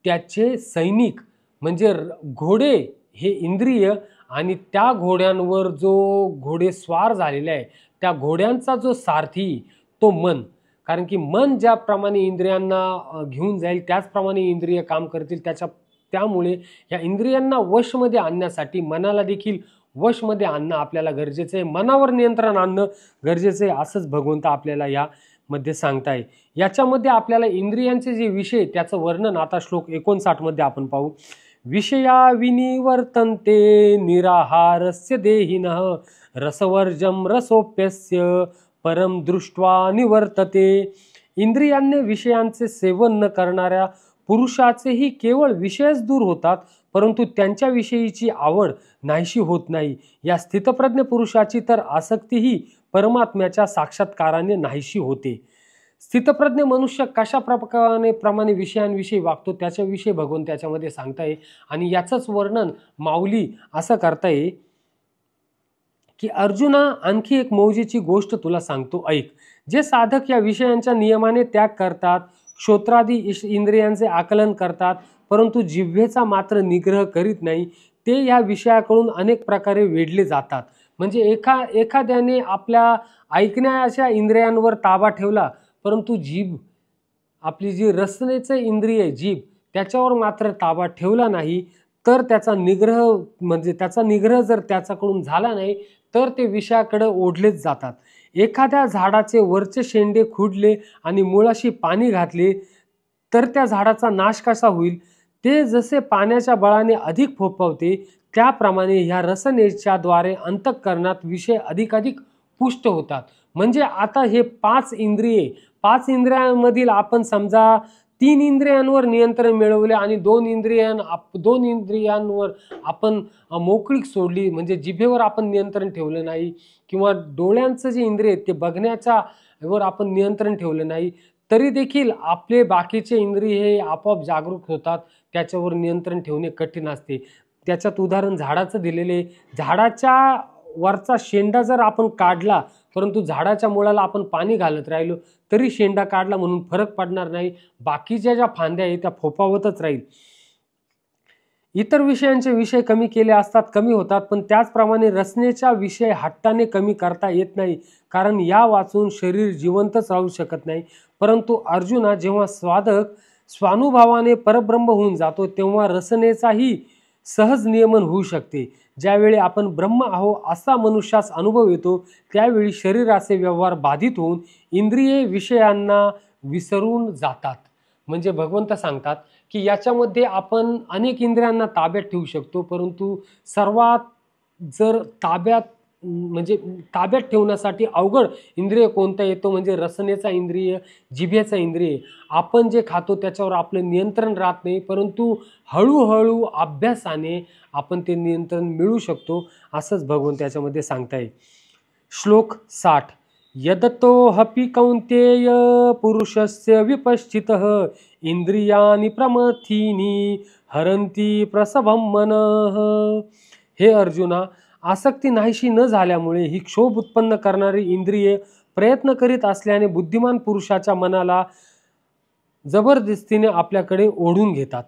S1: त्याचे सैनिक. म्हणजे घोडे हे इंद्रिय आणि त्या घोड्यांवर जो घोडेस्वार झालेला आहे त्या घोड्यांचा जो सारथी तो मन. कारण की मन ज्याप्रमाणे इंद्रियांना घेऊन जाईल त्याचप्रमाणे इंद्रिय काम करतील. त्यामुळे या इंद्रियांना वशमध्ये आणण्यासाठी मनाला देखील वशमध्ये आणणं आपल्याला गरजेचं आहे. मनावर नियंत्रण आणणं गरजेचं आहे, असंच भगवंत आपल्याला यामध्ये सांगताय. याच्यामध्ये आपल्याला इंद्रियांचे जे विषय त्याचं वर्णन आता श्लोक 59 मध्ये आपण पाहू. विषया विनिवर्तन्ते निराहारस्य देहिनः रसवर्जम रसोप्यस्य परम दृष्ट्वा निवर्तते. इंद्रियांनी विषयांचे सेवन न करणाऱ्या पुरुषाचेही केवळ विषयच दूर होतात, परंतु त्यांच्याविषयीची आवड नाहीशी होत नाही. या स्थितप्रज्ञ पुरुषाची तर आसक्तीही परमात्म्याच्या साक्षात्काराने नाहीशी होते. स्थितप्रज्ञ मनुष्य कशा प्रमाणे विषयांविषयी वागतो त्याच्याविषयी भगवंत त्याच्यामध्ये सांगताय. आणि याचंच वर्णन माऊली असं करताय की अर्जुना, आणखी एक मौजेची गोष्ट तुला सांगतो, ऐक. जे साधक या विषयांच्या नियमाने त्याग करतात, श्रोत्रादी इंद्रियांचे आकलन करतात, परंतु जिव्हेचा मात्र निग्रह करीत नाही, ते या विषयाकडून अनेक प्रकारे वेढले जातात. म्हणजे एखाद्याने आपल्या ऐकण्याच्या इंद्रियांवर ताबा ठेवला, परंतु जीभ आपली जी रसनेचं इंद्रिय जीभ त्याच्यावर मात्र ताबा ठेवला नाही, तर त्याचा निग्रह जर त्याच्याकडून झाला नाही तर ते विषयाकडे ओढलेच जातात. एखाद्या झाडाचे वरचे शेंडे खुडले आणि मुळाशी पाणी घातले तर त्या झाडाचा नाश कसा होईल? ते जसे पाण्याच्या बळाने अधिक फोफावते, त्याप्रमाणे ह्या रसनेच्या द्वारे अंतःकरणात विषय अधिकाधिक पुष्ट होतात. म्हणजे आता हे 5 इंद्रियांमधील आपण समजा 3 इंद्रियांवर नियंत्रण मिळवले आणि 2 इंद्रियांवर आपण मोकळीक सोडली, म्हणजे जिभेवर आपण नियंत्रण ठेवलं नाही, किंवा डोळ्यांचं जे इंद्रिय ते बघण्याच्या वर आपण नियंत्रण ठेवलं नाही, तरी देखील आपले बाकीचे इंद्रिय हे आपोआप जागरूक होतात. त्याच्यावर नियंत्रण ठेवणे कठीण असते. त्याच्यात उदाहरण झाडाचं दिलेले. झाडाच्या वरचा शेंडा जर आपण काढला, परंतु झाडाच्या मुळाला आपण पाणी घालत राहिलो तरी शेंडा काढला म्हणून फरक पडणार नाही. बाकीच्या ज्या फांद्या आहेत त्या फोफावतच राहील. इतर विषयांचे विषय कमी केले असतात कमी होतात, पण त्याचप्रमाणे रसनेचा विषय हट्टाने कमी करता येत नाही, कारण या वाचून शरीर जिवंतच राहू शकत नाही. परंतु अर्जुना, जेव्हा साधक स्वानुभवाने परब्रह्म होऊन जातो तेव्हा रसनेचाही सहज नियमन होऊ शकते. ज्यावेळी आपण ब्रह्म आहो असा मनुष्यास अनुभव येतो त्यावेळी शरीराचे व्यवहार बाधित होऊन इंद्रिये विषयांना विसरून जातात. म्हणजे भगवंत सांगतात की याच्यामध्ये आपण अनेक इंद्रियांना ताब्यात ठेवू शकतो, परंतु सर्वात जर म्हणजे ताब्यात ठेवण्यासाठी अवघड इंद्रिय कोणता येतो म्हणजे रसनेचा इंद्रिय, जिभेचा इंद्रिय. आपण जे खातो त्याच्यावर आपलं नियंत्रण राहत नाही, परंतु हळूहळू अभ्यासाने आपण ते नियंत्रण मिळू शकतो असंच भगवंत त्याच्यामध्ये सांगताय. श्लोक 60. यदतो हपि कौंतेय पुरुषस्य विपश्चितः इंद्रियानि प्रमथीनि हरंती प्रसभं मनः. हे अर्जुना, आसक्ती नाहीशी न झाल्यामुळे ही क्षोभ उत्पन्न करणारी इंद्रिये प्रयत्न करीत असल्याने बुद्धिमान पुरुषाच्या मनाला जबरदस्तीने आपल्याकडे ओढून घेतात.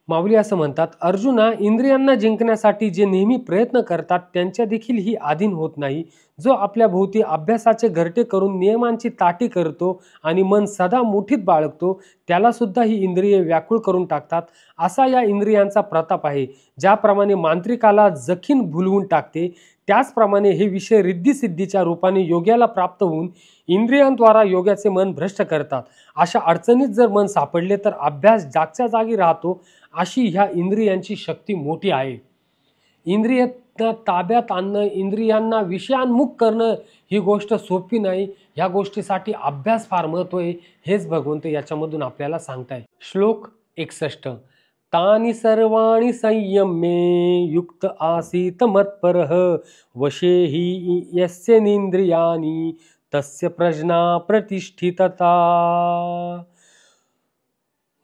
S1: माऊली असं म्हणतात, अर्जुना, इंद्रियांना जिंकण्यासाठी जे नेहमी प्रयत्न करतात त्यांच्या देखील ही अधीन होत नाही. जो आपल्या भोवती अभ्यासाचे घरटे करून नियमांची ताटी करतो आणि मन सदा मुठीत बाळगतो त्याला सुद्धा ही इंद्रिये व्याकुळ करून टाकतात. असा या इंद्रियांचा प्रताप आहे. ज्याप्रमाणे मांत्रिकाला जखीन भुलवून टाकते त्याचप्रमाणे हे विषय रिद्धिसिद्धीच्या रूपाने योग्याला प्राप्त होऊन इंद्रियांद्वारा योग्याचे मन भ्रष्ट करतात. अशा अडचणीत जर मन सापडले तर अभ्यास जागच्या जागी राहतो. अशी ह्या इंद्रियांची शक्ती मोठी आहे. इंद्रियांना ताब्यात आणणं, इंद्रियांना विषयान्मुख करणं ही गोष्ट सोपी नाही. ह्या गोष्टीसाठी अभ्यास फार महत्त्व आहे. हेच भगवंत याच्यामधून आपल्याला सांगताय. श्लोक 61. तानि सर्वाणि संयम्ये युक्त आसीत मत्परः वशे हि यस्य निंद्रियानि तस्य प्रज्ञा प्रतिष्ठितता.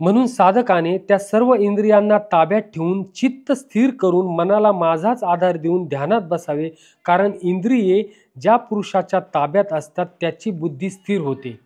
S1: म्हणून साधकाने त्या सर्व इंद्रियांना ताब्यात ठेवून चित्त स्थिर करून मनाला माझाच आधार देऊन ध्यानात बसावे. कारण इंद्रिये ज्या पुरुषाच्या ताब्यात असतात त्याची बुद्धी स्थिर होते.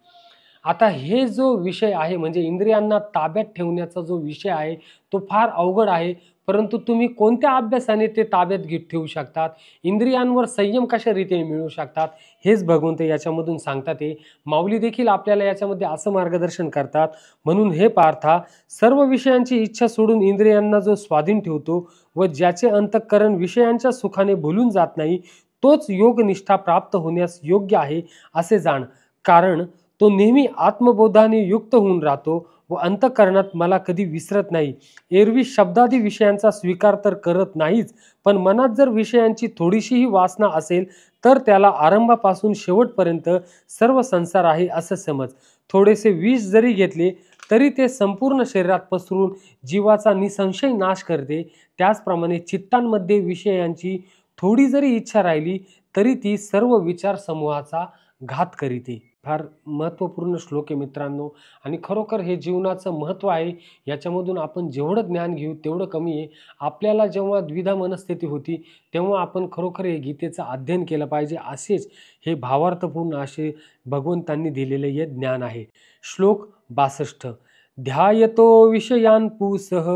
S1: आता हे जो विषय आहे म्हणजे इंद्रियांना ताब्यात ठेवण्याचा जो विषय आहे तो फार अवघड आहे, परंतु तुम्ही कोणत्या अभ्यासाने ते ताब्यात ठेवू शकतात, इंद्रियांवर संयम कशा रीतीने मिळवू शकतात हेच भगवंत याच्यामधून सांगतात. हे माऊली देखील आपल्याला याच्यामध्ये असं मार्गदर्शन करतात. म्हणून हे पार्था, सर्व विषयांची इच्छा सोडून इंद्रियांना जो स्वाधीन ठेवतो व ज्याचे अंतःकरण विषयांच्या सुखाने भुलून जात नाही तोच योगनिष्ठा प्राप्त होण्यास योग्य आहे असे जाण. कारण तो नेहमी आत्मबोधाने युक्त होऊन राहतो व अंतःकरणात मला कधी विसरत नाही. एरवी शब्दादी विषयांचा स्वीकार तर करत नाहीच, पण मनात जर विषयांची थोडीशीही वासना असेल तर त्याला आरंभापासून शेवटपर्यंत सर्व संसार आहे असं समज. थोडेसे विष जरी घेतले तरी ते संपूर्ण शरीरात पसरून जीवाचा निसंशय नाश करते. त्याचप्रमाणे चित्तांमध्ये विषयांची थोडी जरी इच्छा राहिली तरी ती सर्व विचार समूहाचा घात करीते. फार महत्त्वपूर्ण श्लोक आहे मित्रांनो, आणि खरोखर हे जीवनाचं महत्त्व आहे. याच्यामधून आपण जेवढं ज्ञान घेऊ तेवढं कमी आहे. आपल्याला जेव्हा द्विधा मनस्थिती होती तेव्हा आपण खरोखर हे गीतेचं अध्ययन केलं पाहिजे. असेच हे भावार्थपूर्ण असे भगवंतांनी दिलेले हे ज्ञान आहे. श्लोक 62. ध्यायतो विषयान् पुंसः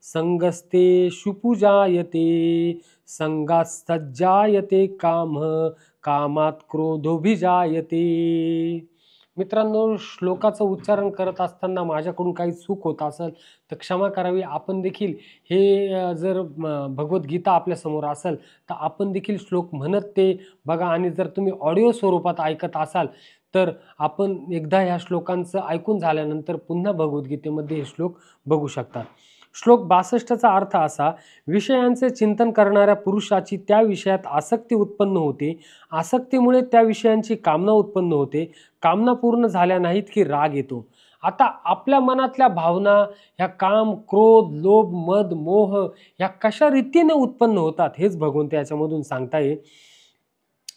S1: संगस्ते शुपुजायते संगास्तज्जायते काम कामात क्रोधोभिजायते. मित्रांनो, श्लोकाचं उच्चारण करत असताना माझ्याकडून काही चूक होत असेल तर क्षमा करावी. आपण देखील हे जर भगवद्गीता आपल्यासमोर असेल तर आपण देखील श्लोक म्हणत ते बघा, आणि जर तुम्ही ऑडिओ स्वरूपात ऐकत असाल तर आपण एकदा ह्या श्लोकांचं ऐकून झाल्यानंतर पुन्हा भगवद्गीतेमध्ये हे श्लोक बघू शकता. श्लोक 62चा अर्थ असा, विषयांचे चिंतन करणाऱ्या पुरुषाची त्या विषयात आसक्ती उत्पन्न होते. आसक्तीमुळे त्या विषयांची कामना उत्पन्न होते. कामना पूर्ण झाल्या नाहीत की राग येतो. आता आपल्या मनातल्या भावना ह्या काम, क्रोध, लोभ, मद, मोह ह्या कशा रीतीने उत्पन्न होतात हेच भगवंत याच्यामधून सांगताय.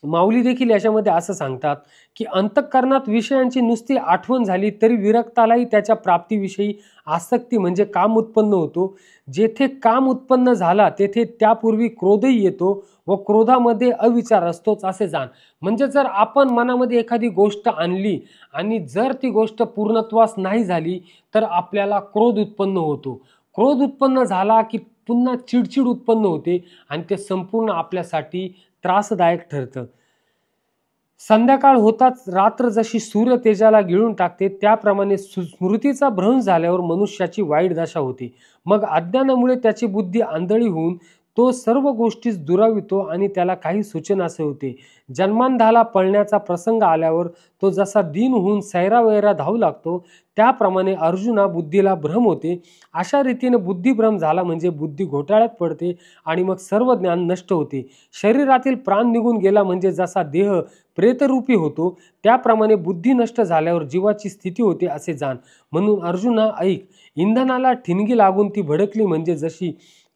S1: माऊली देखील याच्यामध्ये असं सांगतात की अंतःकरणात विषयांची नुसती आठवण झाली तरी विरक्तालाही त्याच्या प्राप्तीविषयी आसक्ती म्हणजे काम उत्पन्न होतो. जेथे काम उत्पन्न झाला तेथे त्यापूर्वी क्रोधही येतो व क्रोधामध्ये अविचार असतोच असे जाण. म्हणजे जर आपण मनामध्ये एखादी गोष्ट आणली आणि जर ती गोष्ट पूर्णत्वास नाही झाली तर आपल्याला क्रोध उत्पन्न होतो. क्रोध उत्पन्न झाला की पुन्हा चिडचिड उत्पन्न होते आणि ते संपूर्ण आपल्यासाठी त्रासदायक ठरतं. संध्याकाळ होताच रात्र जशी सूर्य तेजाला गिळून टाकते त्याप्रमाणे स्मृतीचा भ्रंश झाल्यावर मनुष्याची वाईट दशा होते. मग अज्ञानामुळे त्याची बुद्धी आंधळी होऊन तो सर्व गोष्टीस दुरावितो आणि त्याला काही सूचनासे होते. जन्मांधाला पळण्याचा प्रसंग आल्यावर तो जसा दीन होऊन सैरावैरा धावू लागतो त्याप्रमाणे अर्जुना बुद्धीला भ्रम होते. अशा रीतीने बुद्धिभ्रम झाला म्हणजे बुद्धी घोटाळ्यात पडते आणि मग सर्व ज्ञान नष्ट होते. शरीरातील प्राण निघून गेला म्हणजे जसा देह प्रेतरूपी होतो त्याप्रमाणे बुद्धी नष्ट झाल्यावर जीवाची स्थिती होते असे जाण. म्हणून अर्जुना ऐक, इंधनाला ठिणगी लागून ती भडकली म्हणजे जशी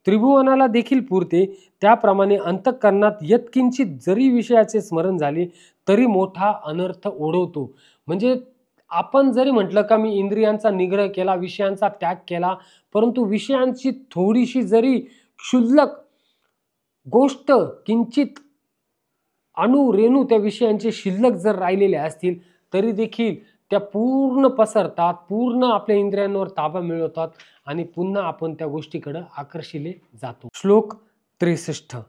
S1: त्रिभुवनाला देखील पुरते त्याप्रमाणे अंतःकरणात यत्किंचित जरी विषयाचे स्मरण झाले तरी मोठा अनर्थ ओढवतो. म्हणजे आपण जरी म्हटलं का मी इंद्रियांचा निग्रह केला, विषयांचा त्याग केला, परंतु विषयांची थोडीशी जरी क्षुल्लक गोष्ट किंचित अणु रेणू त्या विषयांचे शिल्लक जर राहिलेले असतील तरी देखील त्या पूर्ण पसरतात, पूर्ण आपल्या इंद्रियांवर ताबा मिळवतात आणि पुन्हा आपण त्या गोष्टीकडे आकर्षिले जातो. श्लोक 63.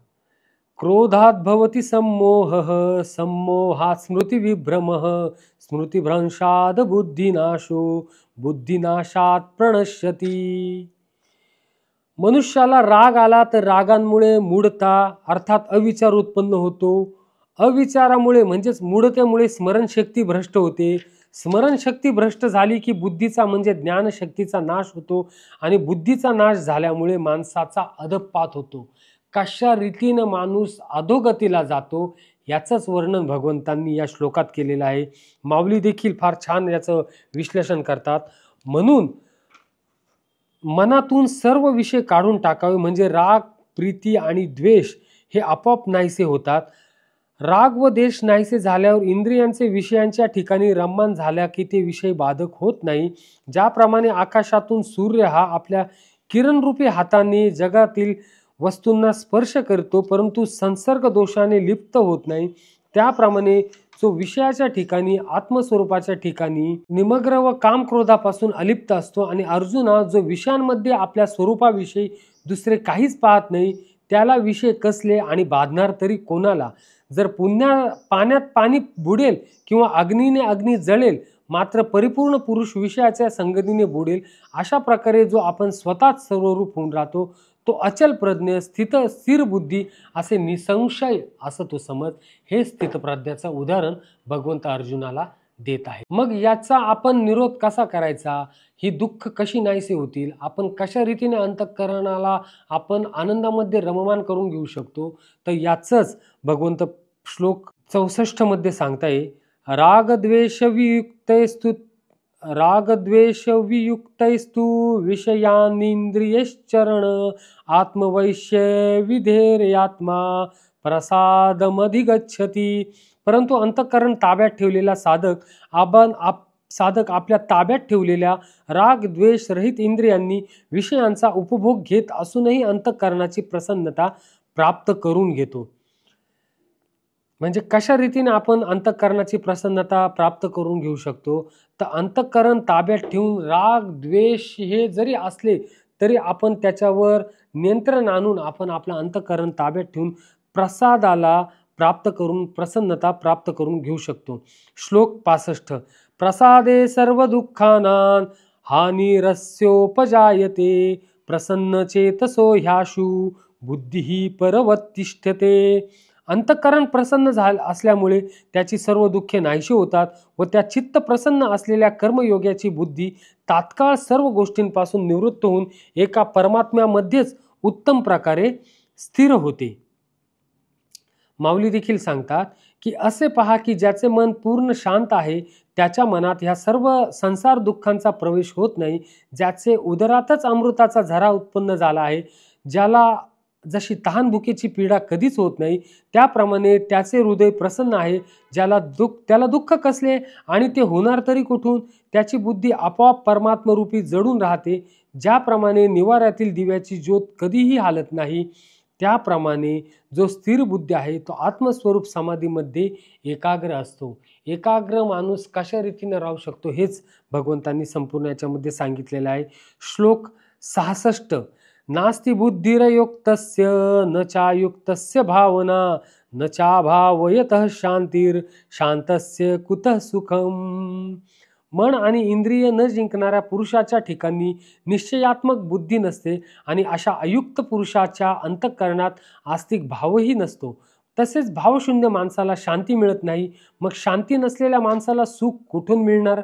S1: क्रोधात भवति सम्मोहः सम्मोहात् स्मृतिविभ्रमः स्मृतिभ्रंशात् बुद्धिनाशो बुद्धिनाशात् प्रणश्यति. मनुष्याला राग आला तर रागांमुळे मूढता अर्थात अविचार उत्पन्न होतो. अविचारामुळे म्हणजेच मूढतेमुळे स्मरणशक्ती भ्रष्ट होते. स्मरणशक्ती भ्रष्ट झाली की बुद्धीचा म्हणजे ज्ञानशक्तीचा नाश होतो आणि बुद्धीचा नाश झाल्यामुळे माणसाचा अधपात होतो. कशा रीतीनं माणूस अधोगतीला जातो याचंच वर्णन भगवंतांनी या श्लोकात केलेलं आहे. माऊली देखील फार छान याचं विश्लेषण करतात. म्हणून मनातून सर्व विषय काढून टाकावे म्हणजे राग, प्रीती आणि द्वेष हे आपोआप नाहीसे होतात. राग व द्वेष नाहीसे झाल्यावर इंद्रियांचे विषयांच्या ठिकाणी रममान झाल्या की ते विषय बाधक होत नाही. ज्याप्रमाणे आकाशातून सूर्य हा आपल्या किरणरूपी हाताने जगातील वस्तूंना स्पर्श करतो परंतु संसर्ग दोषाने लिप्त होत नाही, त्याप्रमाणे जो विषयाच्या ठिकाणी आत्मस्वरूपाच्या ठिकाणी निमग्न व कामक्रोधापासून अलिप्त असतो आणि अर्जुना जो विषयांमध्ये आपल्या स्वरूपाविषयी दुसरे काहीच पाहत नाही त्याला विषय कसले आणि बाधणार तरी कोणाला. जर पाण्यात पाणी बुडेल किंवा अग्नीने अग्नी जळेल मात्र परिपूर्ण पुरुष विषयाच्या संगतीने बुडेल. अशा प्रकारे जो आपण स्वतःच सर्वरूप होऊन राहतो तो अचल प्रज्ञ स्थिर बुद्धी असे निसंशय असं तो समज. हे स्थितप्रज्ञाचं उदाहरण भगवंत अर्जुनाला देत आहे. मग याचा आपण निरोध कसा करायचा, ही दुःख कशी नाहीसे होतील, आपण कशा रीतीने अंतःकरणाला आपण आनंदामध्ये रममान करून घेऊ शकतो, तर याचंच भगवंत श्लोक 64 मध्ये सांगताय. रागद्वेषवियुक्तैस्तु विषयानिंद्रियश्चरण आत्मवैश्य विधेर्यात्मा प्रसादमधिगच्छति. परंतु अंतःकरण ताब्यात ठेवलेला साधक आपल्या ताब्यात ठेवलेल्या राग द्वेष रहित इंद्रियांनी विषयांचा उपभोग घेत असूनही अंतःकरणाची प्रसन्नता प्राप्त करून घेतो. म्हणजे कशा रीतीने आपण अंतःकरणाची प्रसन्नता प्राप्त करून घेऊ शकतो, तर अंतःकरण ताब्यात ठेवून राग द्वेष हे जरी असले तरी आपण त्याच्यावर नियंत्रण आणून आपण आपलं अंतःकरण ताब्यात ठेवून प्रसादाला प्राप्त करून प्रसन्नता प्राप्त करून घेऊ शकतो. श्लोक 65. प्रसादे सर्व दुःखानां हानिरस्योपजायते प्रसन्न चेतसो ह्याशु बुद्धिही परवतिष्ठते. अंतःकरण प्रसन्न असल्यामुळे त्याची सर्व दुःखे नाहीशी होतात व त्या चित्त प्रसन्न असलेल्या कर्मयोग्याची बुद्धी तात्काळ सर्व गोष्टींपासून निवृत्त होऊन एका परमात्म्यामध्येच उत्तम प्रकारे स्थिर होते. माऊली देखील सांगतात की असे पहा की ज्याचे मन पूर्ण शांत आहे त्याच्या मनात ह्या सर्व संसार दुःखांचा प्रवेश होत नाही. ज्याचे उदरातच अमृताचा झरा उत्पन्न झाला आहे, ज्याला जशी तहानभुकेची पीडा कधीच होत नाही त्याप्रमाणे त्याचे हृदय प्रसन्न आहे. त्याला दुःख कसले आणि ते होणार तरी कुठून. त्याची बुद्धी आपोआप परमात्मरूपी जडून राहते. ज्याप्रमाणे निवाऱ्यातील दिव्याची ज्योत कधीही हालत नाही त्याप्रमाणे जो स्थिर बुद्धी आहे तो आत्मस्वरूप समाधीमध्ये एकाग्र असतो. एकाग्र माणूस कशा रीतीने राहू शकतो हेच भगवंतांनी संपूर्ण याच्यामध्ये सांगितलेलं आहे. श्लोक 66. नास्ति बुद्धिरयुक्तस्य न चायुक्तस्य भावना न चाभावयतः शांतीर शांतस्य कुतः सुखम. मन आणि इंद्रिय न जिंकणाऱ्या पुरुषाच्या ठिकाणी निश्चयात्मक बुद्धी नसते आणि अशा अयुक्त पुरुषाच्या अंतःकरणात आस्तिक भावही नसतो. तसेच भावशून्य माणसाला शांती मिळत नाही. मग शांती नसलेल्या माणसाला सुख कुठून मिळणार?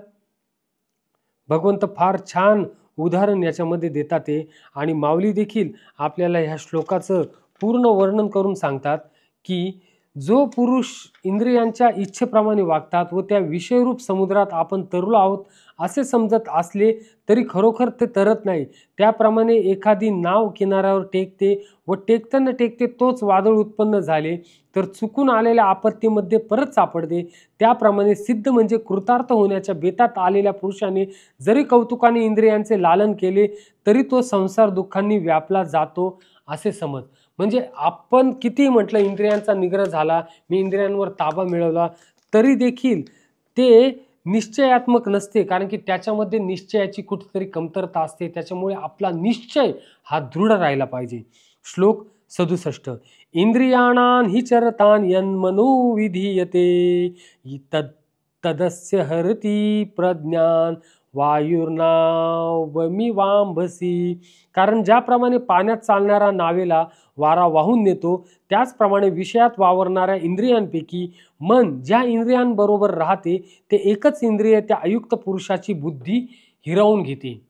S1: भगवंत फार छान उदाहरण याच्यामध्ये देतात ते, आणि माऊली देखील आपल्याला ह्या श्लोकाचं पूर्ण वर्णन करून सांगतात की जो पुरुष इंद्रियांच्या इच्छेप्रमाणे वागतात व त्या विषयरूप समुद्रात आपण तरलो आहोत असे समजत असले तरी खरोखर ते तरत नाही. त्याप्रमाणे एखादी नाव किनाऱ्यावर टेकते व टेकताना टेकते तोच वादळ उत्पन्न झाले तर चुकून आलेल्या आपत्तीमध्ये परत सापडते. त्याप्रमाणे सिद्ध म्हणजे कृतार्थ होण्याच्या बेतात आलेल्या पुरुषाने जरी कौतुकाने इंद्रियांचे लालन केले तरी तो संसार दुःखांनी व्यापला जातो असे समज. म्हणजे आपण किती म्हटलं इंद्रियांचा निग्रह झाला, मी इंद्रियांवर ताबा मिळवला, तरी देखील ते निश्चयात्मक नसते, कारण की त्याच्यामध्ये निश्चयाची कुठेतरी कमतरता असते. त्याच्यामुळे आपला निश्चय हा दृढ राहिला पाहिजे. श्लोक 67. इंद्रियाणां हि चरतान यन्मनो विधीयते तदस्य हरति प्रज्ञान वायुर्नावमिवांभसी. कारण ज्याप्रमाणे पाण्यात चालणाऱ्या नावेला वारा वाहून नेतो त्याचप्रमाणे विषयात वावरणाऱ्या इंद्रियांपैकी मन ज्या इंद्रियांबरोबर राहते ते एकच इंद्रिय त्या अयुक्त पुरुषाची बुद्धी हिरावून घेते.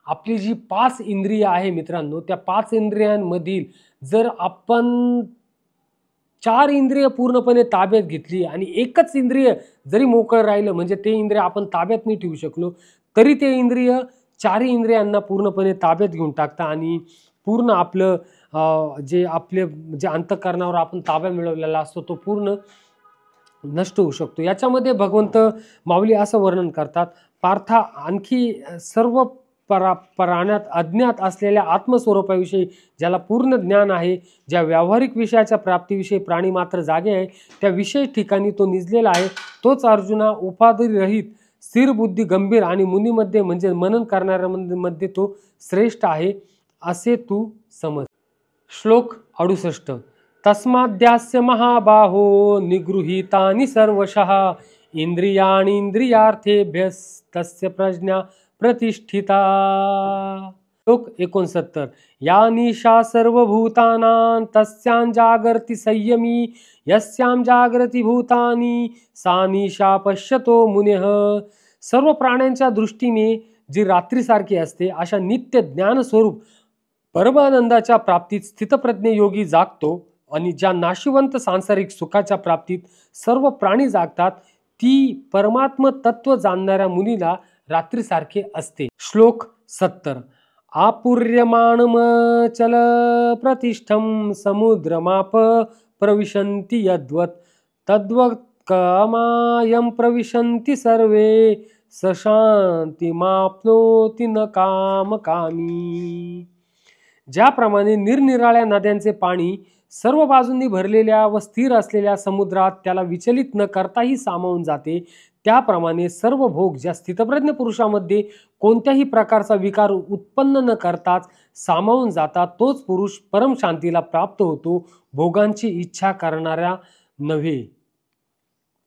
S1: आपली जी 5 इंद्रिय आहे मित्रांनो, त्या 5 इंद्रियांमधील जर आपण 4 इंद्रिय पूर्णपणे ताब्यात घेतली आणि एकच इंद्रिय जरी मोकळं राहिलं, म्हणजे ते इंद्रिय आपण ताब्यात नाही ठेवू शकलो, तरी ते इंद्रिय 4 इंद्रियांना पूर्णपणे ताब्यात घेऊन टाकतात आणि पूर्ण आपलं जे अंतःकरणावर आपण ताबा मिळवलेला असतो तो पूर्ण नष्ट होऊ शकतो. याच्यामध्ये भगवंत माऊली असं वर्णन करतात, पार्था आणखी सर्व प्राण्यात अज्ञात असलेल्या आत्मस्वरूपाविषयी ज्याला पूर्ण ज्ञान आहे, ज्या व्यावहारिक विषयाच्या प्राप्तीविषयी प्राणी मात्र जागे आहे, त्या विषय ठिकाणी तो निजलेला आहे. तोच अर्जुना उपाधिरहित स्थिर बुद्धी गंभीर आणि मुनीमध्ये म्हणजे मनन करणाऱ्यामध्ये तो श्रेष्ठ आहे असे तू समज. श्लोक 68. तस्माद्यास्य महाबाहो निगृहीतानि सर्वशः इंद्रियार्थेभ्यस्तस्य प्रज्ञा प्रतिष्ठिता. श्लोक 69. या निशा सर्वभूतानां तस्यां जागर्ति संयमी यस्यां जागृती भूतानी सा निशा पश्यतो मुनेः. सर्व प्राण्यांच्या दृष्टीने जी रात्रीसारखी असते अशा नित्य ज्ञान स्वरूप परमानंदाच्या प्राप्तीत स्थितप्रज्ञ योगी जागतो आणि ज्या नाशिवंत सांसारिक सुखाच्या प्राप्तीत सर्व प्राणी जागतात ती परमात्म तत्व जाणणाऱ्या मुनीला रात्रीसारखे असते. श्लोक 70. आपूर्यमाणमचल प्रतिष्ठम समुद्रमाप प्रविशन्ति यद्वत् तद्वत् कामायं प्रविशन्ति सर्वे सशांतिमाप्नोति न कामकामी. ज्याप्रमाणे निरनिराळ्या नद्यांचे पाणी सर्व बाजूंनी भरलेल्या व स्थिर असलेल्या समुद्रात त्याला विचलित न करताही सामावून जाते, त्याप्रमाणे सर्व भोग ज्या स्थितप्रज्ञ पुरुषामध्ये कोणत्याही प्रकारचा विकार उत्पन्न न करताच सामावून जातात तोच पुरुष परमशांतीला प्राप्त होतो, भोगांची इच्छा करणाऱ्या नव्हे.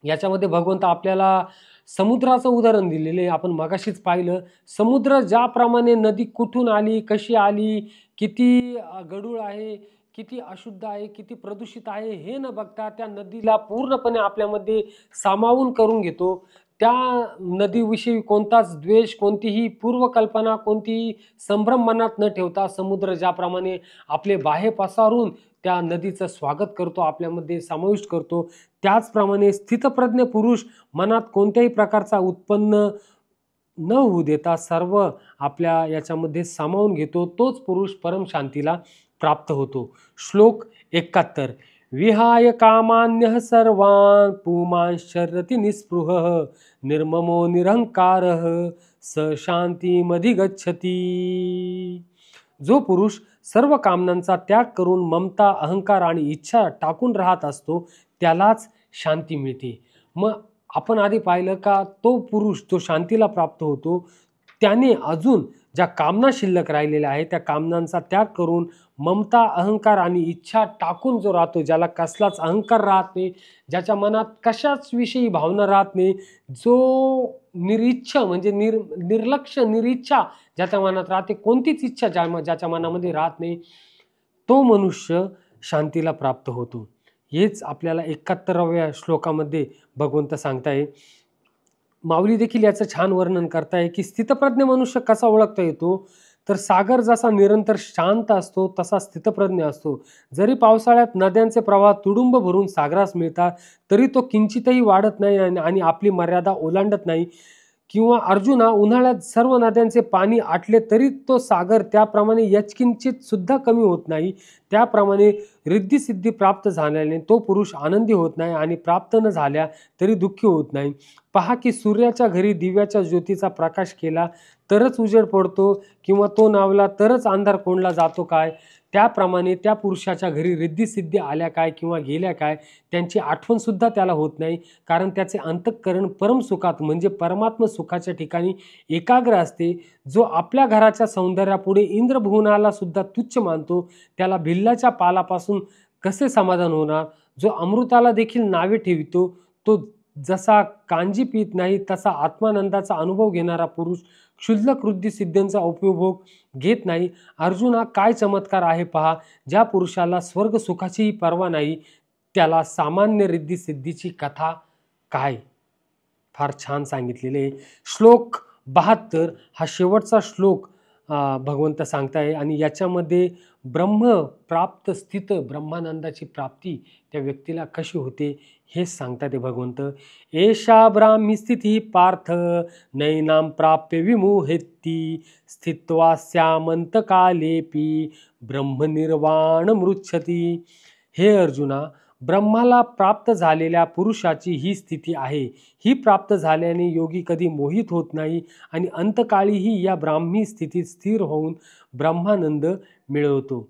S1: याच्यामध्ये भगवंत आपल्याला समुद्राचं उदाहरण दिलेले आपण मगाशीच पाहिलं. समुद्र ज्याप्रमाणे नदी कुठून आली, कशी आली, किती गढूळ आहे, किती अशुद्ध आहे, किती प्रदूषित आहे हे न बघता त्या नदीला पूर्णपणे आपल्यामध्ये सामावून करून घेतो. त्या नदीविषयी कोणताच द्वेष, कोणतीही पूर्वकल्पना, कोणतीही संभ्रम मनात न ठेवता समुद्र ज्याप्रमाणे आपले बाहे पसारून त्या नदीचं स्वागत करतो, आपल्यामध्ये समाविष्ट करतो, त्याचप्रमाणे स्थितप्रज्ञ पुरुष मनात कोणत्याही प्रकारचा उत्पन्न न होऊ देता सर्व आपल्या याच्यामध्ये सामावून घेतो, तोच पुरुष परमशांतीला प्राप्त होतो. श्लोक 71. विहाय कामान्यः सर्वान् पुमांश्चरति निस्पृहः निर्ममो निरहंकारः स शांतिमधिगच्छति. जो पुरुष सर्व कामनांचा त्याग करून ममता, अहंकार आणि इच्छा टाकून राहत असतो त्यालाच शांती मिळते. मग आपण आधी पाहिलं का तो पुरुष जो शांतीला प्राप्त होतो त्याने अजून ज्या कामना शिल्लक राहिलेल्या आहेत त्या कामनांचा त्याग करून ममता, अहंकार आणि इच्छा टाकून जो राहतो, ज्याला कसलाच अहंकार राहत नाही, ज्याच्या मनात कशाच विषयी भावना राहत नाही, जो निरिच्छ म्हणजे निर्लक्ष निरिच्छा ज्याच्या मनात राहते, कोणतीच इच्छा ज्याच्या मनामध्ये राहत नाही, तो मनुष्य शांतीला प्राप्त होतो. हेच आपल्याला 71व्या श्लोकामध्ये भगवंत सांगताय. माऊली देखील याचं छान वर्णन करताय की स्थितप्रज्ञ मनुष्य कसा ओळखता येतो, तर सागर जसा निरंतर शांत असतो तसा स्थितप्रज्ञ असतो. जरी पावसाळ्यात नद्यांचे प्रवाह तुडुंब भरून सागरास मिळतात तरी तो किंचितही वाढत नाही आणि आपली मर्यादा ओलांडत नाही. किंवा अर्जुना, उन्हाळ्यात सर्व नद्यांचे पाणी आटले तरी तो सागर त्याप्रमाणे यत्किंचित सुद्धा कमी होत नाही. त्याप्रमाणे रिद्धी प्राप्त झाल्याने तो पुरुष आनंदी होत नाही आणि प्राप्त न झाल्या तरी दुःखी होत नाही. पहा की सूर्याच्या घरी दिव्याच्या ज्योतीचा प्रकाश केला तरच उजेड पडतो किंवा तो नावला तरच अंधार कोंडला जातो काय, त्याप्रमाणे त्या पुरुषाच्या घरी रिद्धी आल्या काय किंवा गेल्या काय त्यांची आठवण सुद्धा त्याला होत नाही, कारण त्याचे अंतःकरण परमसुखात म्हणजे परमात्म सुखाच्या ठिकाणी एकाग्र असते. जो आपल्या घराच्या सौंदर्यापुढे इंद्रभुवनाला सुद्धा तुच्छ मानतो त्याला भिल्लाच्या पालापासून कसे समाधान होणार. जो अमृताला देखील नावे ठेवितो तो जसा कांजी पित नाही तसा आत्मानंदाचा अनुभव घेणारा पुरुष क्षुल्लक रिद्धिसिद्धींचा उपभोग घेत नाही. अर्जुना, काय चमत्कार आहे पहा, ज्या पुरुषाला स्वर्ग सुखाचीही पर्वा नाही त्याला सामान्य रिद्धिसिद्धीची कथा काय. फार छान सांगितलेले. श्लोक 72 हा शेवटचा श्लोक भगवंत सांगताय आणि याच्यामध्ये ब्रह्म प्राप्त स्थित ब्रह्मानंदाची प्राप्ती त्या व्यक्तीला कशी होते हे सांगतात ते भगवंत. एषा ब्राह्मी स्थिती पार्थ नैनाम प्राप्य विमुहेती स्थित्वा स्यामंतकालेपी ब्रह्मनिर्वाण मृच्छती. हे अर्जुना, ब्रह्माला प्राप्त झालेल्या पुरुषाची ही स्थिती आहे. ही प्राप्त झाल्याने योगी कधी मोहित होत नाही आणि अंतकाळीही या ब्राह्मी स्थितीत स्थिर होऊन ब्रह्मानंद मिळवतो.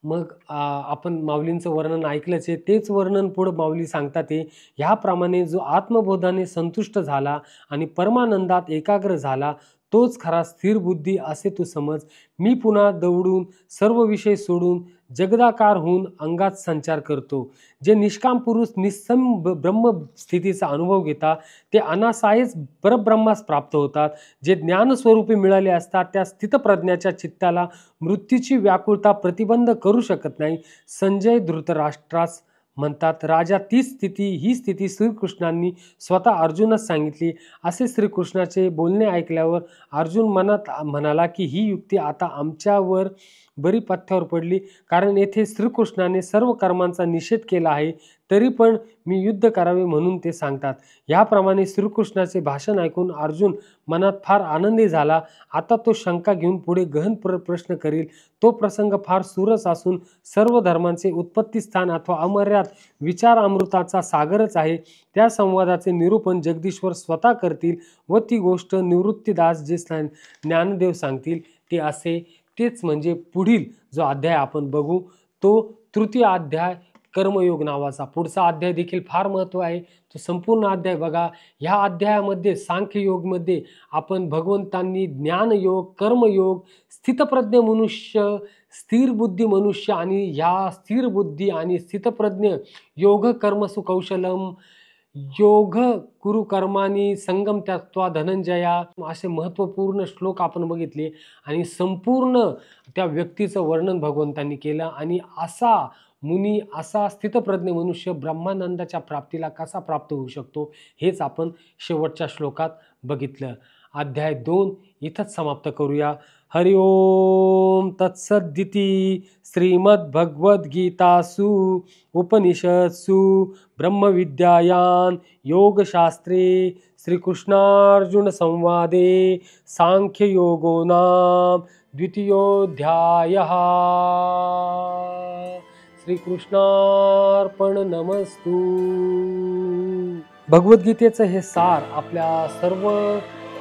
S1: मग आपण माऊलींचं वर्णन ऐकलंच आहे. तेच वर्णन पुढं माऊली सांगतात ते, ह्याप्रमाणे जो आत्मबोधाने संतुष्ट झाला आणि परमानंदात एकाग्र झाला तोच खरा स्थिर बुद्धी असे तू समज. मी पुन्हा दौडून सर्व विषय सोडून जगदाकार होऊन अंगात संचार करतो. जे निष्काम पुरुष निस्सम ब्रह्म स्थितीचा अनुभव घेतात ते अनासायच परब्रह्मास प्राप्त होतात. जे ज्ञानस्वरूपी मिळाले असतात त्या स्थितप्रज्ञाच्या चित्ताला मृत्यूची व्याकुळता प्रतिबंध करू शकत नाही. संजय धृतराष्ट्रास म्हणतात, राजा ही स्थिती श्रीकृष्णांनी स्वतः अर्जुनास सांगितली. असे श्रीकृष्णाचे बोलणे ऐकल्यावर अर्जुन मनात म्हणाला की ही युक्ती आता आमच्यावर बरी पथ्यावर पडली, कारण येथे श्रीकृष्णाने सर्व कर्मांचा निषेध केला आहे तरी पण मी युद्ध करावे म्हणून ते सांगतात. याप्रमाणे श्रीकृष्णाचे भाषण ऐकून अर्जुन मनात फार आनंदी झाला. आता तो शंका घेऊन पुढे गहन प्रश्न करील. तो प्रसंग फार सुरस असून सर्व धर्मांचे उत्पत्तीस्थान अथवा अमर्याद विचार अमृताचा सागरच आहे. त्या संवादाचे निरूपण जगदीश्वर स्वतः करतील व ती गोष्ट निवृत्तीदास जे ज्ञानदेव सांगतील ते असे. तेच म्हणजे पुढील जो अध्याय आपण बघू तो तृतीय अध्याय कर्मयोग नावाचा. पुढचा अध्याय देखील फार महत्त्व आहे, तो संपूर्ण अध्याय बघा. ह्या अध्यायामध्ये सांख्ययोगमध्ये आपण भगवंतांनी ज्ञानयोग, कर्मयोग, स्थितप्रज्ञ मनुष्य, स्थिर बुद्धी मनुष्य आणि ह्या स्थिर बुद्धी आणि स्थितप्रज्ञ योग कर्मसु कौशलम, योग कुरु कर्मानी संगम त्यात्वा धनंजया, असे महत्त्वपूर्ण श्लोक आपण बघितले आणि संपूर्ण त्या व्यक्तीचं वर्णन भगवंतांनी केलं. आणि असा मुनी, असा स्थितप्रज्ञ मनुष्य ब्रह्मानंदाच्या प्राप्तीला कसा प्राप्त होऊ शकतो हेच आपण शेवटच्या श्लोकात बघितलं. अध्याय 2 इथंच समाप्त करूया. हरि ओम तत्सदिति श्रीमद्भगवद्गीतासु उपनिषत्सु ब्रह्मविद्यायां योगशास्त्रे श्रीकृष्णार्जुन संवादे सांख्ययोगो नाम द्वितीयोऽध्यायः. श्रीकृष्णार्पण नमस्तु. भगवद्गीतेचं हे सार आपल्या सर्व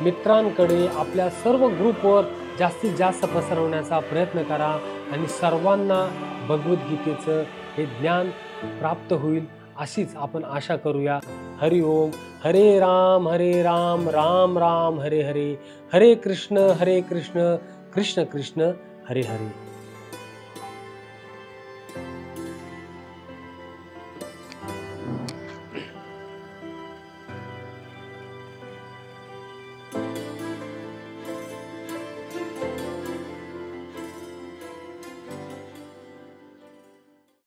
S1: मित्रांकडे, आपल्या सर्व ग्रुपवर जास्तीत जास्त पसरवण्याचा प्रयत्न करा आणि सर्वांना भगवद्गीतेचं हे ज्ञान प्राप्त होईल अशीच आपण आशा करूया. हरि ओम. हरे राम राम राम हरे हरे, हरे कृष्ण कृष्ण कृष्ण हरे हरे.